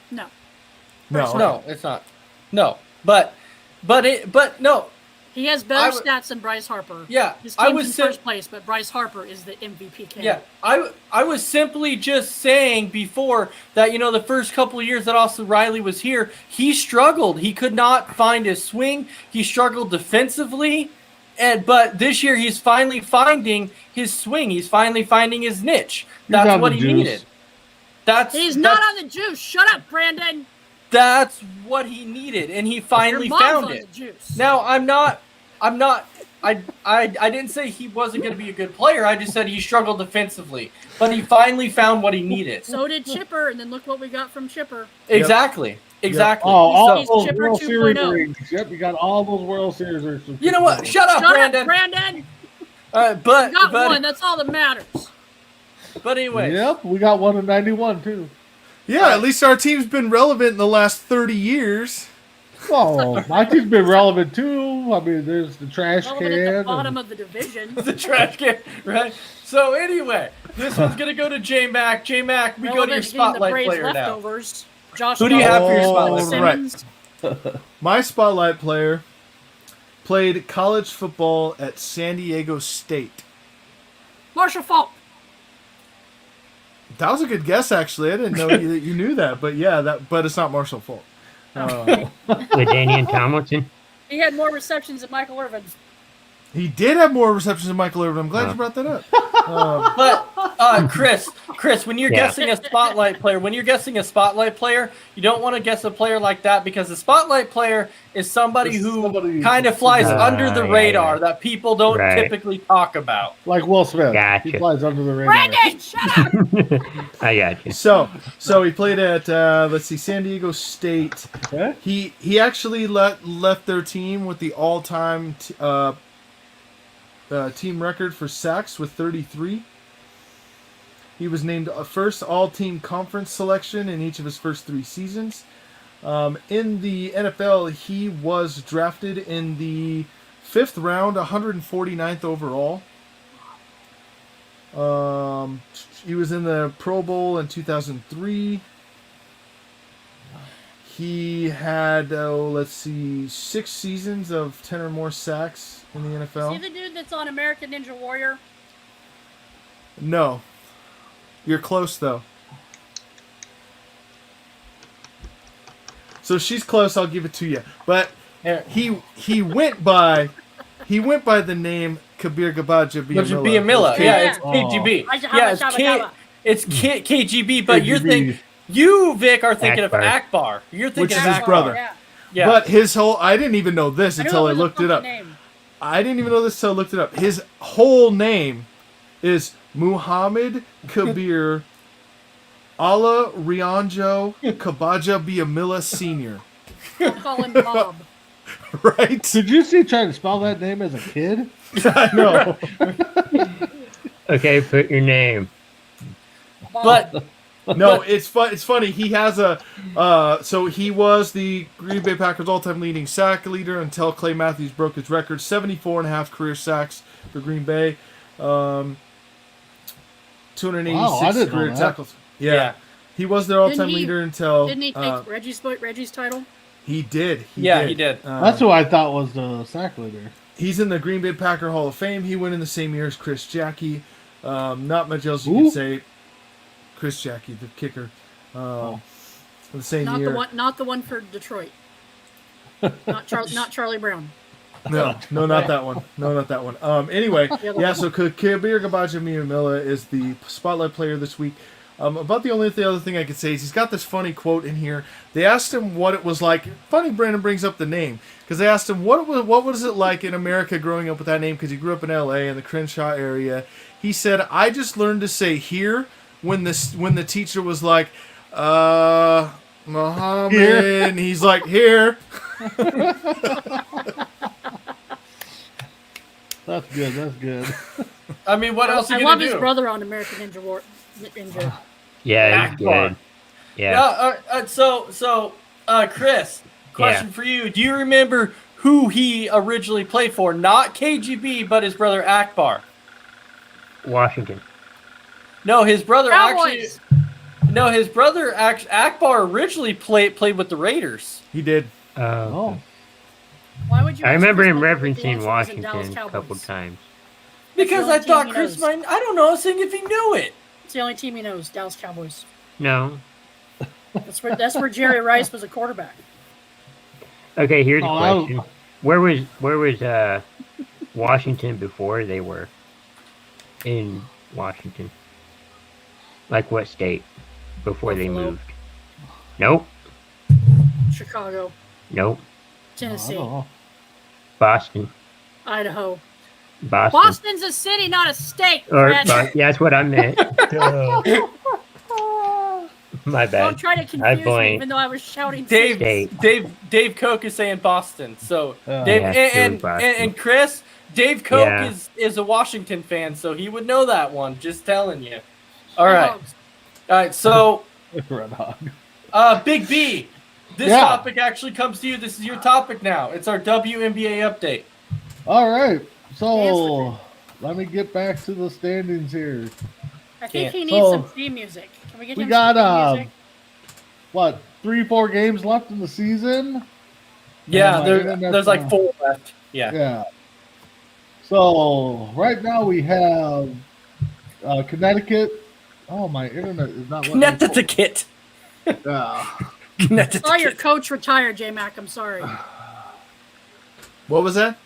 No, it's not. No, but no. He has better stats than Bryce Harper. Yeah, His I team's was in first place, but Bryce Harper is the MVP candidate. Yeah, I was simply just saying before that, the first couple of years that Austin Riley was here, he struggled. He could not find his swing. He struggled defensively. But this year he's finally finding his swing. He's finally finding his niche. That's what he needed. He's not on the juice. Shut up, Brandon. That's what he needed, and he finally found it. The juice. Now I didn't say he wasn't going to be a good player. I just said he struggled defensively, but he finally found what he needed. So did Chipper, and then look what we got from Chipper. Exactly. Exactly. Oh, all He's those Chipper World Series 2.0. rings. Yep, you got all those World Series rings. You know what? Shut up, Brandon. Brandon. But Got one. That's all that matters. But anyway. Yep, we got one in '91 too. Yeah, at least our team's been relevant in the last 30 years. Oh, my team's been relevant too. I mean, there's the trash Relevant can. at the bottom of the division. The trash can, right? So anyway, this one's gonna go to J Mac. J Mac, we go to your spotlight player now. Josh, who do you have for your Oh, spotlight? right. My spotlight player played college football at San Diego State. Marshall Falk. That was a good guess, actually. I didn't know you knew that, but yeah, but it's not Marshall Falk. LaDainian Tomlinson. He had more receptions than Michael Irvin. He did have more receptions than Michael Irvin. I'm glad you brought that up. But Chris, when you're guessing a spotlight player, you don't want to guess a player like that because the spotlight player is somebody who kind of flies under the radar that people don't typically talk about. Like Will Smith. Gotcha. He flies under the radar. Brandon, shut up! I got you. So he played at San Diego State. Okay. He actually left their team with the all-time team record for sacks with 33. He was named a first all-team conference selection in each of his first 3 seasons. In the NFL, he was drafted in the 5th round, 149th overall. He was in the Pro Bowl in 2003. He had, 6 seasons of 10 or more sacks in the NFL. See the dude that's on American Ninja Warrior? No. You're close, though. So she's close, I'll give it to you. But he went by the name Kabir Gabaja Biamila. Yeah, it's KGB. Yeah, it's KGB, but you're thinking... You, Vic, are thinking of Akbar. You're thinking which is of his Akbar. brother. Yeah. But his whole... I didn't even know this until I looked it up. Name. I didn't even know this until I looked it up. His whole name is Muhammad Kabir Allah Rianjo Kabaja Biamila Sr. I'll call him Bob. Right? Did you see trying to spell that name as a kid? No. Okay, put your name. But No, it's funny. He has a so he was the Green Bay Packers all-time leading sack leader until Clay Matthews broke his record, 74.5 career sacks for Green Bay. 286 Wow, I didn't know career that. tackles. Yeah. Yeah. He was their all-time Didn't he- leader until Didn't he take Reggie's title? he did. he did. That's who I thought was the sack leader. He's in the Green Bay Packer Hall of Fame. He went in the same year as Chris Jackie. Not much else you Who? can say. Chris Jackie, the kicker. The same Not year. not the one for Detroit. Not Charlie Brown. No, not that one. No, not that one. Anyway, yeah, so Kabir Gbaja-Biamila is the spotlight player this week. About the only other thing I could say is he's got this funny quote in here. They asked him what it was like. Funny Brandon brings up the name because they asked him what was it like in America growing up with that name because he grew up in L.A. in the Crenshaw area. He said, "I just learned to say here when the teacher was like, Muhammad," Here. and he's like, "Here." That's good. That's good. I mean, what else are I you love gonna his do? brother on American Ninja. Yeah, he's Akbar. good. Yeah. So, Chris, question for you: do you remember who he originally played for? Not KGB, but his brother Akbar. Washington. No, his brother Cowboys. Akbar originally played with the Raiders. He did. Oh, Why would you? I ask remember Chris him Michael if the referencing answer wasn't Dallas Washington a couple Cowboys? times. Because the I only thought team he Chris knows. might. I don't know. I was thinking if he knew it. It's the only team he knows, Dallas Cowboys. No. That's where Jerry Rice was a quarterback. Okay, here's a Oh, I- question. Where was Washington before they were in Washington? Like what state before they Buffalo. moved? Nope. Chicago, Nope. I Tennessee, don't know. Boston. Idaho. Boston. Boston's a city, not a state. Or Brad. yeah, that's what I meant. My bad. Don't try to I confuse me, blanked. even though I was shouting. Dave, State. Dave Koch is saying Boston. So Yeah. Dave Yeah, and, Boston. and Chris, Dave Koch Yeah. is a Washington fan, so he would know that one. Just telling you. All Red right, Hogs. all right. So Red Hog. Big B, this Yeah. topic actually comes to you. This is your topic now. It's our WNBA update. All right. Dance So with let me get back to the standings here. I think Can't. he needs So, some theme music. Can we get We him got some theme music? what 3-4 games left in the season. Yeah, my there, internet's there's like on. 4 left. Yeah. Yeah. So right now we have Connecticut. Oh, my internet is not. letting me Connected to Kit. pull- Yeah. Connected I saw to your Kit. coach retired, J Mac. I'm sorry. What was that?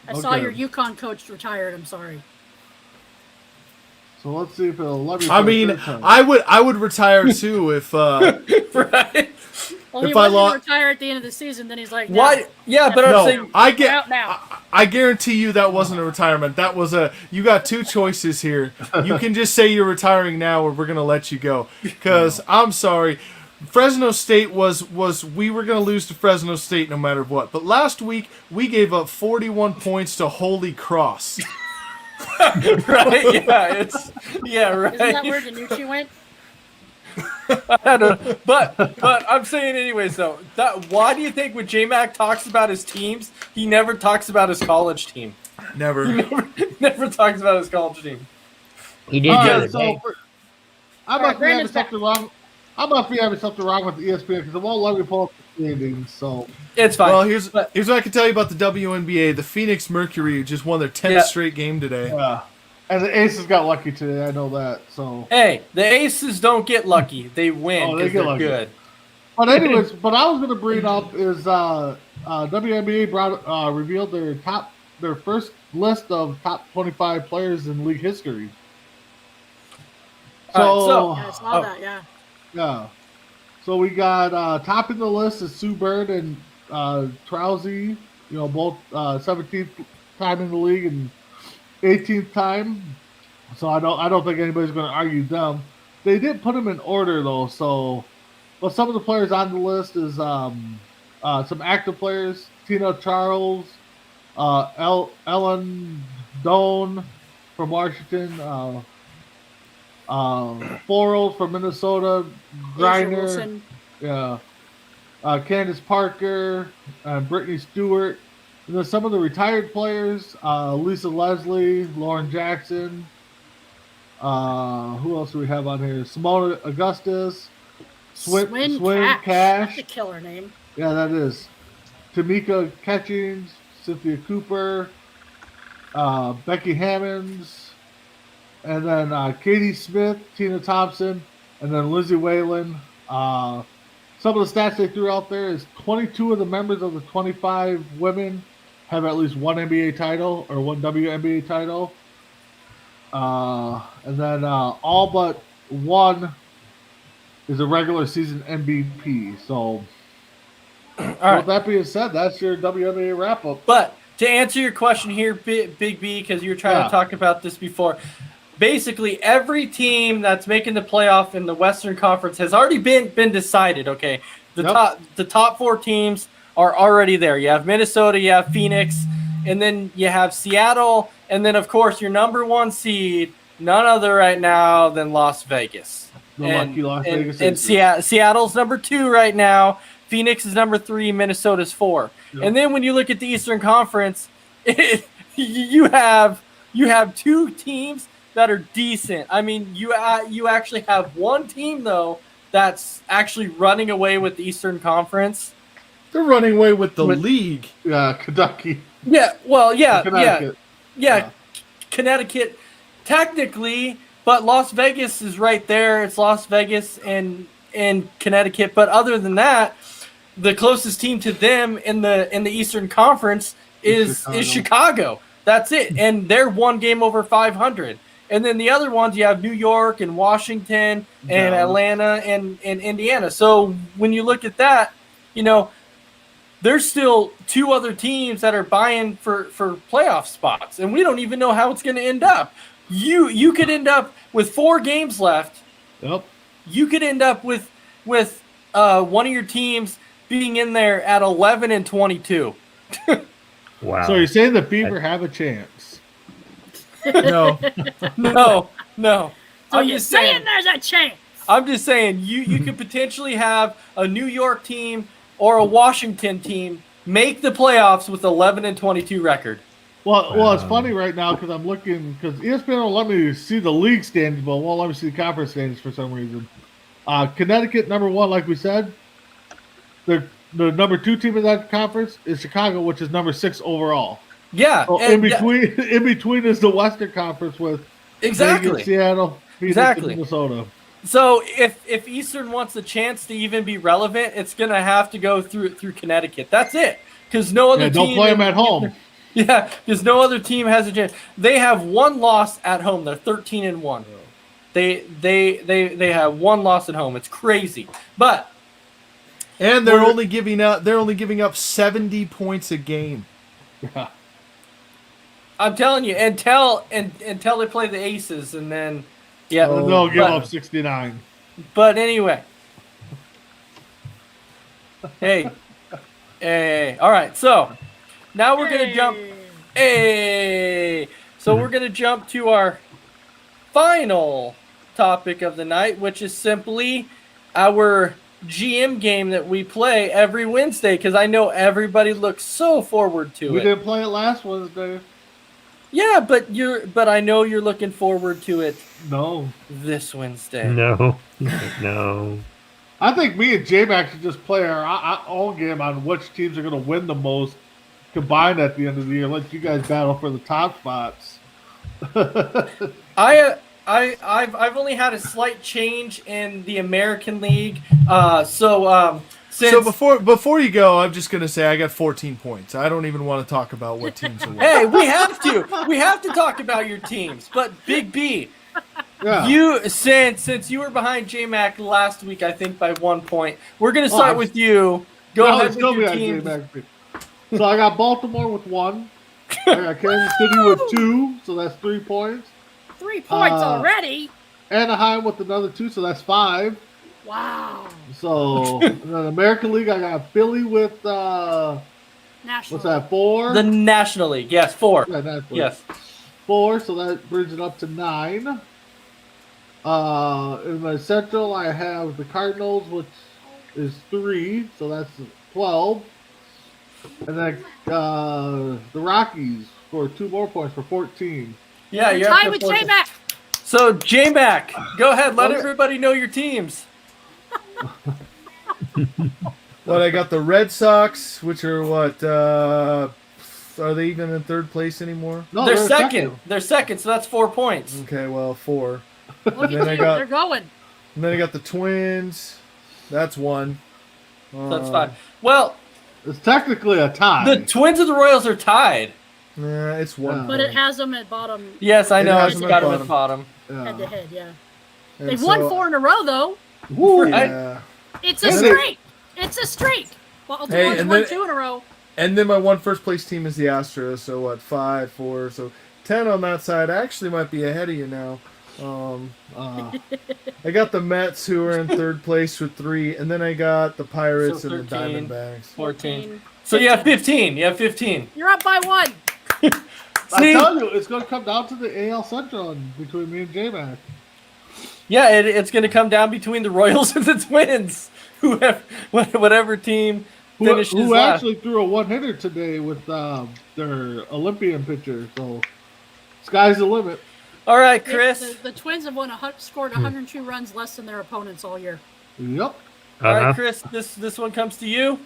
I saw Okay. your Yukon coach retired. I'm sorry. So let's see if it'll let me. I for a mean, third time. I would retire too if Right. Well, he If I wasn't lo- gonna retire at the end of the season. Then he's like, no. Why? Yeah, but I'm no, saying. I Out get. now. I guarantee you that wasn't a retirement. That was a. You got two choices here. You can just say you're retiring now, or we're gonna let you go. Because I'm sorry, Fresno State was we were gonna lose to Fresno State no matter what. But last week we gave up 41 points to Holy Cross. Right? Yeah, right. Isn't that where Danucci went? I don't know. But I'm saying anyways though. Why do you think when J Mac talks about his teams, he never talks about his college team? Never. Never talks about his college team. He did All the right, other so day. I All right, must be having Brandon's back. something wrong. I must be having something wrong with the ESPN because it won't let me pull up the standings. So It's fine. Well, here's But- what I can tell you about the WNBA. The Phoenix Mercury just won their 10th Yeah. straight game today. and the Aces got lucky today. I know that. So, Hey, the Aces don't get lucky. They win Oh, they because get they're lucky. good. but anyways, what I was going to bring up is WNBA revealed their first list of top 25 players in league history. So, All right, Yeah, I saw Oh. that. Yeah. yeah. So we got topping the list is Sue Bird and Trousey, both 17th time in the league and 18th time. So I don't think anybody's going to argue them. They did put them in order though. So, but some of the players on the list is some active players: Tina Charles, Ellen Doan from Washington, Florals from Minnesota, Griner, yeah, Candace Parker, Brittany Stewart. And then some of the retired players: Lisa Leslie, Lauren Jackson. Who else do we have on here? Simona Augustus, Swin Cash. That's a killer name. Yeah, that is. Tamika Catchings, Cynthia Cooper, Becky Hammonds, and then Katie Smith, Tina Thompson, and then Lizzie Whalen. Some of the stats they threw out there is 22 of the members of the 25 women have at least one NBA title or one WNBA title. And then all but one is a regular season MVP. So, with that being said, that's your WNBA wrap up. But to answer your question here, Big B, because you were trying to talk about this before, basically every team that's making the playoff in the Western Conference has already been decided. Okay, the top 4 teams are already there. You have Minnesota, you have Phoenix, and then you have Seattle, and then of course your number 1 seed, none other right now than Las Vegas. Lucky Las Vegas. And Seattle's number 2 right now. Phoenix is number 3. Minnesota's 4. Yep. And then when you look at the Eastern Conference, you have 2 teams that are decent. I mean, you actually have one team though that's actually running away with the Eastern Conference. They're running away with the league. Yeah, Kentucky. Yeah, well, Connecticut. Yeah, Connecticut, technically, but Las Vegas is right there. It's Las Vegas and Connecticut. But other than that, the closest team to them in the Eastern Conference is Chicago. That's it, and they're 1 game over 500. And then the other ones, you have New York and Washington and Atlanta and Indiana. So when you look at that, there's still 2 other teams that are vying for playoff spots, and we don't even know how it's going to end up. You could end up with 4 games left. Yep. You could end up with one of your teams being in there at 11-22. Wow. So you're saying the Beaver have a chance? No. No. So I'm you're just saying there's a chance. I'm just saying you could potentially have a New York team or a Washington team make the playoffs with 11-22 record. Well, it's funny right now because I'm looking because ESPN won't let me see the league standings, but won't let me see the conference standings for some reason. Connecticut number 1, like we said. The number 2 team in that conference is Chicago, which is number 6 overall. Yeah, so in between is the Western Conference with Vegas, Seattle, Phoenix, and Minnesota. So if Eastern wants a chance to even be relevant, it's gonna have to go through Connecticut. That's it, because no other team. Don't play them at home. Yeah, because no other team has a chance. They have 1 loss at home. They're 13-1. They have 1 loss at home. It's crazy, but. And they're only giving up 70 points a game. Yeah. I'm telling you, until they play the Aces, and then they'll give up 69. But anyway, hey, all right. So now we're gonna jump. So we're gonna jump to our final topic of the night, which is simply our GM game that we play every Wednesday, because I know everybody looks so forward to it. We didn't play it last Wednesday. Yeah, but I know you're looking forward to it. No. This Wednesday. No. I think me and J-Mac should just play our own game on which teams are going to win the most combined at the end of the year. Let you guys battle for the top spots. I've only had a slight change in the American League. So before you go, I'm just gonna say I got 14 points. I don't even want to talk about what teams are winning. Hey, we have to talk about your teams. But Big B, you since you were behind J-Mac last week, I think by 1 point, we're gonna start with you. Go ahead with your teams. So I got Baltimore with 1. I got Kansas City with 2, so that's 3 points. 3 points already. Anaheim with another 2, so that's 5. Wow. So in the American League, I got Philly with National. what's that, 4? The National League, yes, 4. Yeah, National League. Yes. 4, so that brings it up to 9. In the Central, I have the Cardinals, which is 3, so that's 12. And then the Rockies for 2 more points for 14. Yeah, You're you're up tied to with 14. J-Mac. So, J-Mac, go ahead. Let Okay. everybody know your teams. Well, I got the Red Sox, which are what? Are they even in third place anymore? No, They're they're second. They're second, so that's 4 points. Okay, well, 4. Look at Then I you. got- They're going. And then I got the Twins. That's 1. So that's 5. Well, It's technically a tie. the Twins and the Royals are tied. Nah, it's 1. But it has them at bottom Yes, I It know. has It's them got at them at bottom. Yeah. head to head, yeah. And They've won so- 4 in a row, though. Right? Yeah. It's a And they- streak. It's a streak. Well, the Hey, ones and won then- 2 in a row. And then my one first place team is the Astros. So what? 5, 4. So 10 on that side. I actually might be ahead of you now. I got the Mets, who are in third place with 3, and then I got the Pirates So and the 13. Diamondbacks. 14. So you have 15. You have 15. You're up by 1. I See? tell you, it's going to come down to the AL Central between me and J-Mac. Yeah, it's going to come down between the Royals and the Twins. Whatever team finishes Who last. actually threw a one-hitter today with their Olympian pitcher. So, sky's the limit. All right, Chris. The Twins have scored 102 runs less than their opponents all year. Yep. All right, Uh-huh. Chris. This one comes to you.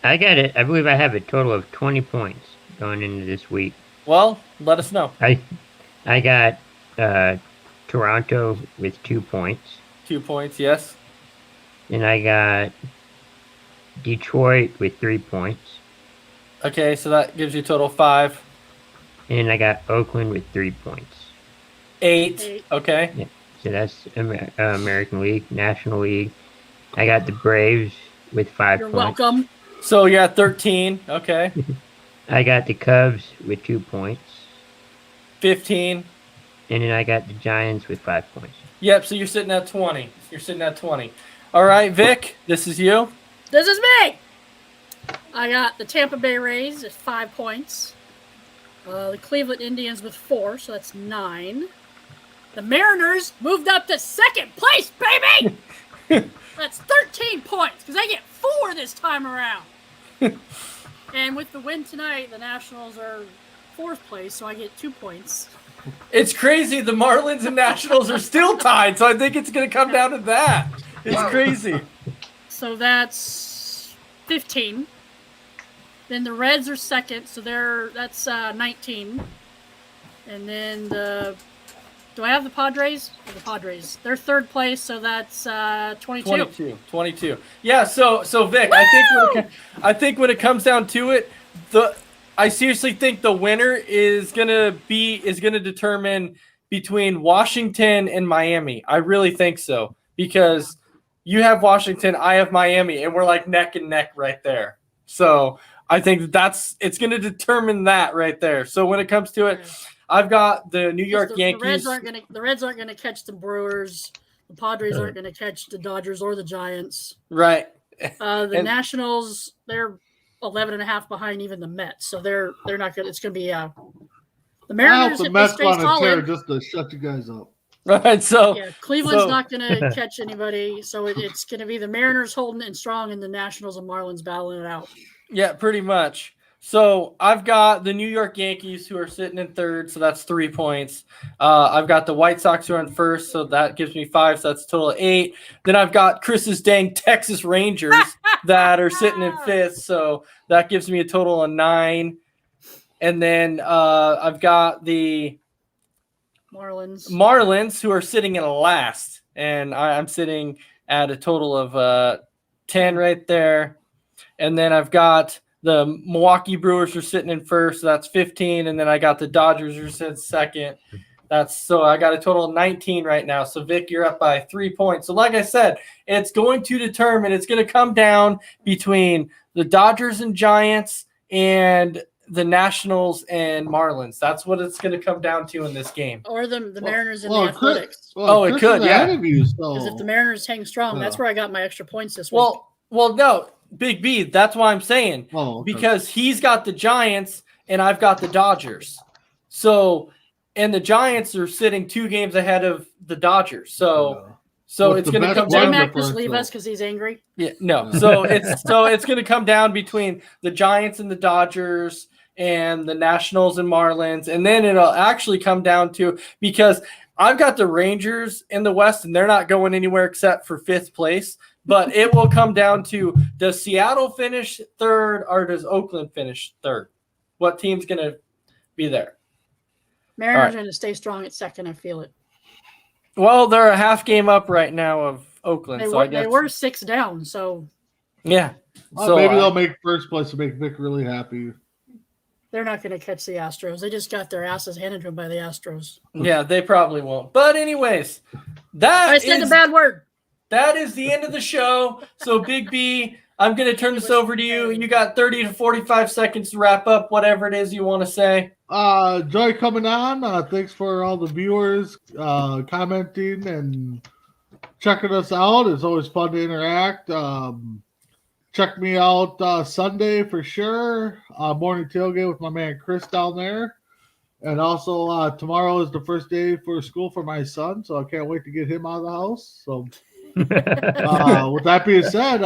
I got it. I believe I have a total of 20 points going into this week. Well, let us know. I got Toronto with 2 points. 2 points, yes. Then I got Detroit with 3 points. Okay, so that gives you a total of 5. And I got Oakland with 3 points. 8. 8. Okay. So that's American League, National League. I got the Braves with 5 You're points. welcome. So you're at 13. Okay. I got the Cubs with 2 points. 15. And then I got the Giants with 5 points. Yep, so you're sitting at 20. You're sitting at 20. All right, Vic, this is you. This is me. I got the Tampa Bay Rays at 5 points. The Cleveland Indians with 4, so that's 9. The Mariners moved up to second place, baby! That's 13 points, because they get 4 this time around. And with the win tonight, the Nationals are 4th place, so I get 2 points. It's crazy. The Marlins and Nationals are still tied, so I think it's going to come down to that. It's crazy. So that's 15. Then the Reds are second, so that's 19. And then do I have the Padres? Oh, the Padres. They're 3rd place, so that's 22. 22. Yeah, so Vic, I think when it comes down to it, I seriously think the winner is gonna determine between Washington and Miami. I really think so, because you have Washington, I have Miami, and we're like neck and neck right there. So I think it's going to determine that right there. So when it comes to it, I've got the New York Yankees. The Reds aren't gonna catch the Brewers. The Padres aren't gonna catch the Dodgers or the Giants. Right. The Nationals, they're 11.5 behind even the Mets, so they're not good. It's gonna be the I hope Mariners the if they Mets stay on a tear solid. just to shut you guys up. Right. So Yeah, Cleveland's so- not gonna catch anybody, so it's gonna be the Mariners holding it strong and the Nationals and Marlins battling it out. Yeah, pretty much. So I've got the New York Yankees, who are sitting in 3rd, so that's 3 points. I've got the White Sox, who are in 1st, so that gives me 5, so that's a total of 8. Then I've got Chris's dang Texas Rangers that are sitting in 5th, so that gives me a total of 9. And then I've got the Marlins, who are sitting in last, and I'm sitting at a total of 10 right there. And then I've got the Milwaukee Brewers are sitting in 1st, so that's 15. And then I got the Dodgers who are sitting 2nd. So I got a total of 19 right now. So Vic, you're up by 3 points. So like I said, it's going to come down between the Dodgers and Giants and the Nationals and Marlins. That's what it's going to come down to in this game. Or the Mariners and the Athletics. It could, yeah. Because if the Mariners hang strong, that's where I got my extra points this week. Well, no, Big B. That's why I'm saying because he's got the Giants and I've got the Dodgers. So, and the Giants are sitting 2 games ahead of the Dodgers. So it's going to come down. J-Mac just leave us because he's angry. Yeah, no. So it's going to come down between the Giants and the Dodgers and the Nationals and Marlins, and then it'll actually come down to because I've got the Rangers in the West, and they're not going anywhere except for 5th place. But it will come down to does Seattle finish 3rd or does Oakland finish 3rd? What team's going to be there? Mariners are going to stay strong at 2nd. I feel it. Well, they're a half game up right now of Oakland. They were 6 down, so yeah. So maybe they'll make 1st place to make Vic really happy. They're not going to catch the Astros. They just got their asses handed to them by the Astros. Yeah, they probably won't. But anyways, I said the bad word. That is the end of the show. So Big B, I'm going to turn this over to you. You got 30 to 45 seconds to wrap up whatever it is you want to say. Joy coming on. Thanks for all the viewers commenting and checking us out. It's always fun to interact. Check me out Sunday for sure. Morning tailgate with my man Chris down there. And also tomorrow is the first day for school for my son, so I can't wait to get him out of the house. So with that being said,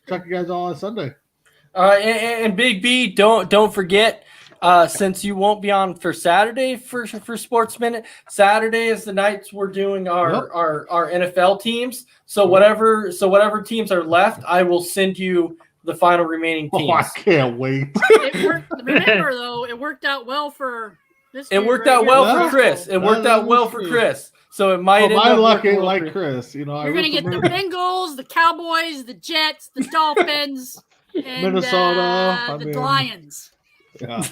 check you guys all on Sunday. And Big B, don't forget, since you won't be on for Saturday for Sports Minute, Saturday is the nights we're doing our NFL teams. So whatever teams are left, I will send you the final remaining teams. Oh, I can't wait. Remember though, it worked out well for this. It worked out well for Chris. It worked out well for Chris. So it might. My luck ain't like Chris. You know, you're gonna get the Bengals, the Cowboys, the Jets, the Dolphins, and Minnesota, the Lions. Yeah.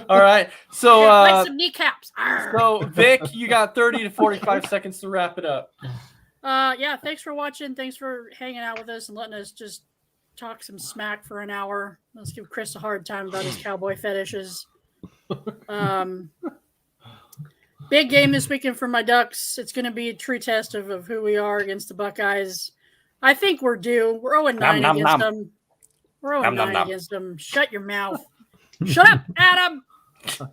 All right. So some kneecaps. So Vic, you got 30 to 45 seconds to wrap it up. Yeah, thanks for watching. Thanks for hanging out with us and letting us just talk some smack for an hour. Let's give Chris a hard time about his cowboy fetishes. Big game this weekend for my Ducks. It's going to be a true test of who we are against the Buckeyes. I think we're due. We're 0-9 against them. We're 0-9 against them. Shut your mouth. Shut up, Adam. So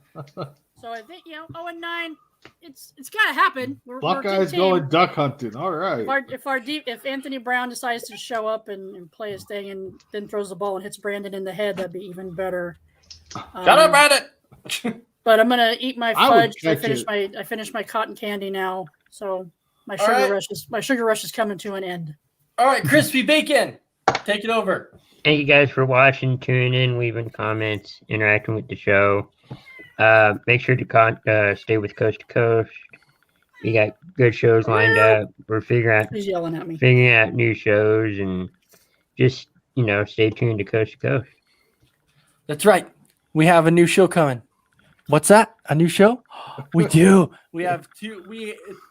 I think 0-9. It's got to happen. Buckeyes going duck hunting. All right. If Anthony Brown decides to show up and play his thing and then throws the ball and hits Brandon in the head, that'd be even better. Shut up, Brandon. But I'm gonna eat my fudge. I finished my cotton candy now, so my sugar rush is coming to an end. All right, Crispy Bacon, take it over. Thank you guys for watching, tuning in, leaving comments, interacting with the show. Make sure to stay with Coast to Coast. We got good shows lined up. We're figuring out new shows, and just stay tuned to Coast. That's right. We have a new show coming. What's that? A new show? We do. We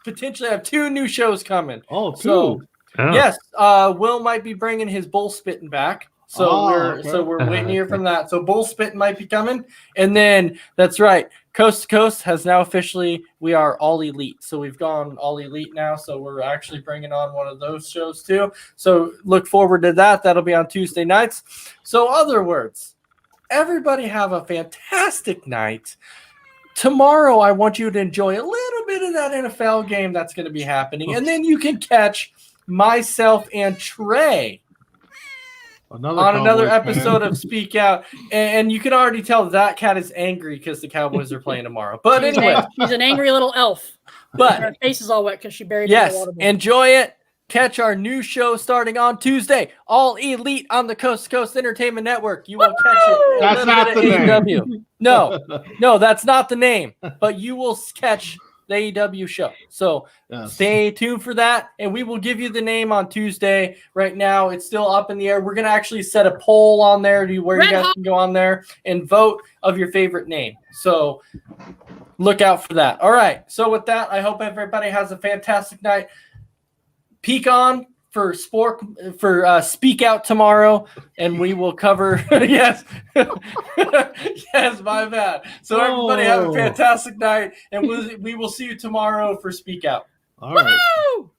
potentially have 2 new shows coming. Oh, 2. So, yes, Will might be bringing his bull spitting back. So we're waiting to hear from that. So bull spitting might be coming. And then that's right. Coast to Coast has now officially, we are all elite. So we've gone all elite now. So we're actually bringing on one of those shows too. So look forward to that. That'll be on Tuesday nights. So other words, everybody have a fantastic night. Tomorrow, I want you to enjoy a little bit of that NFL game that's going to be happening. And then you can catch myself and Trey on another episode of Speak Out. And you can already tell that cat is angry because the Cowboys are playing tomorrow. But anyway. She's an angry little elf. But her face is all wet because she buried it in the water bowl. Enjoy it. Catch our new show starting on Tuesday. All Elite on the Coast to Coast Entertainment Network. You will catch it. That's not the name. No, that's not the name. But you will catch the AEW show. So stay tuned for that. And we will give you the name on Tuesday. Right now, it's still up in the air. We're going to actually set a poll on there where you guys can go on there and vote of your favorite name. So look out for that. All right. So with that, I hope everybody has a fantastic night. Pecan, for Speak Out tomorrow, and we will cover. Yes, yes, my bad. So everybody have a fantastic night, and we will see you tomorrow for Speak Out. All right. Woo!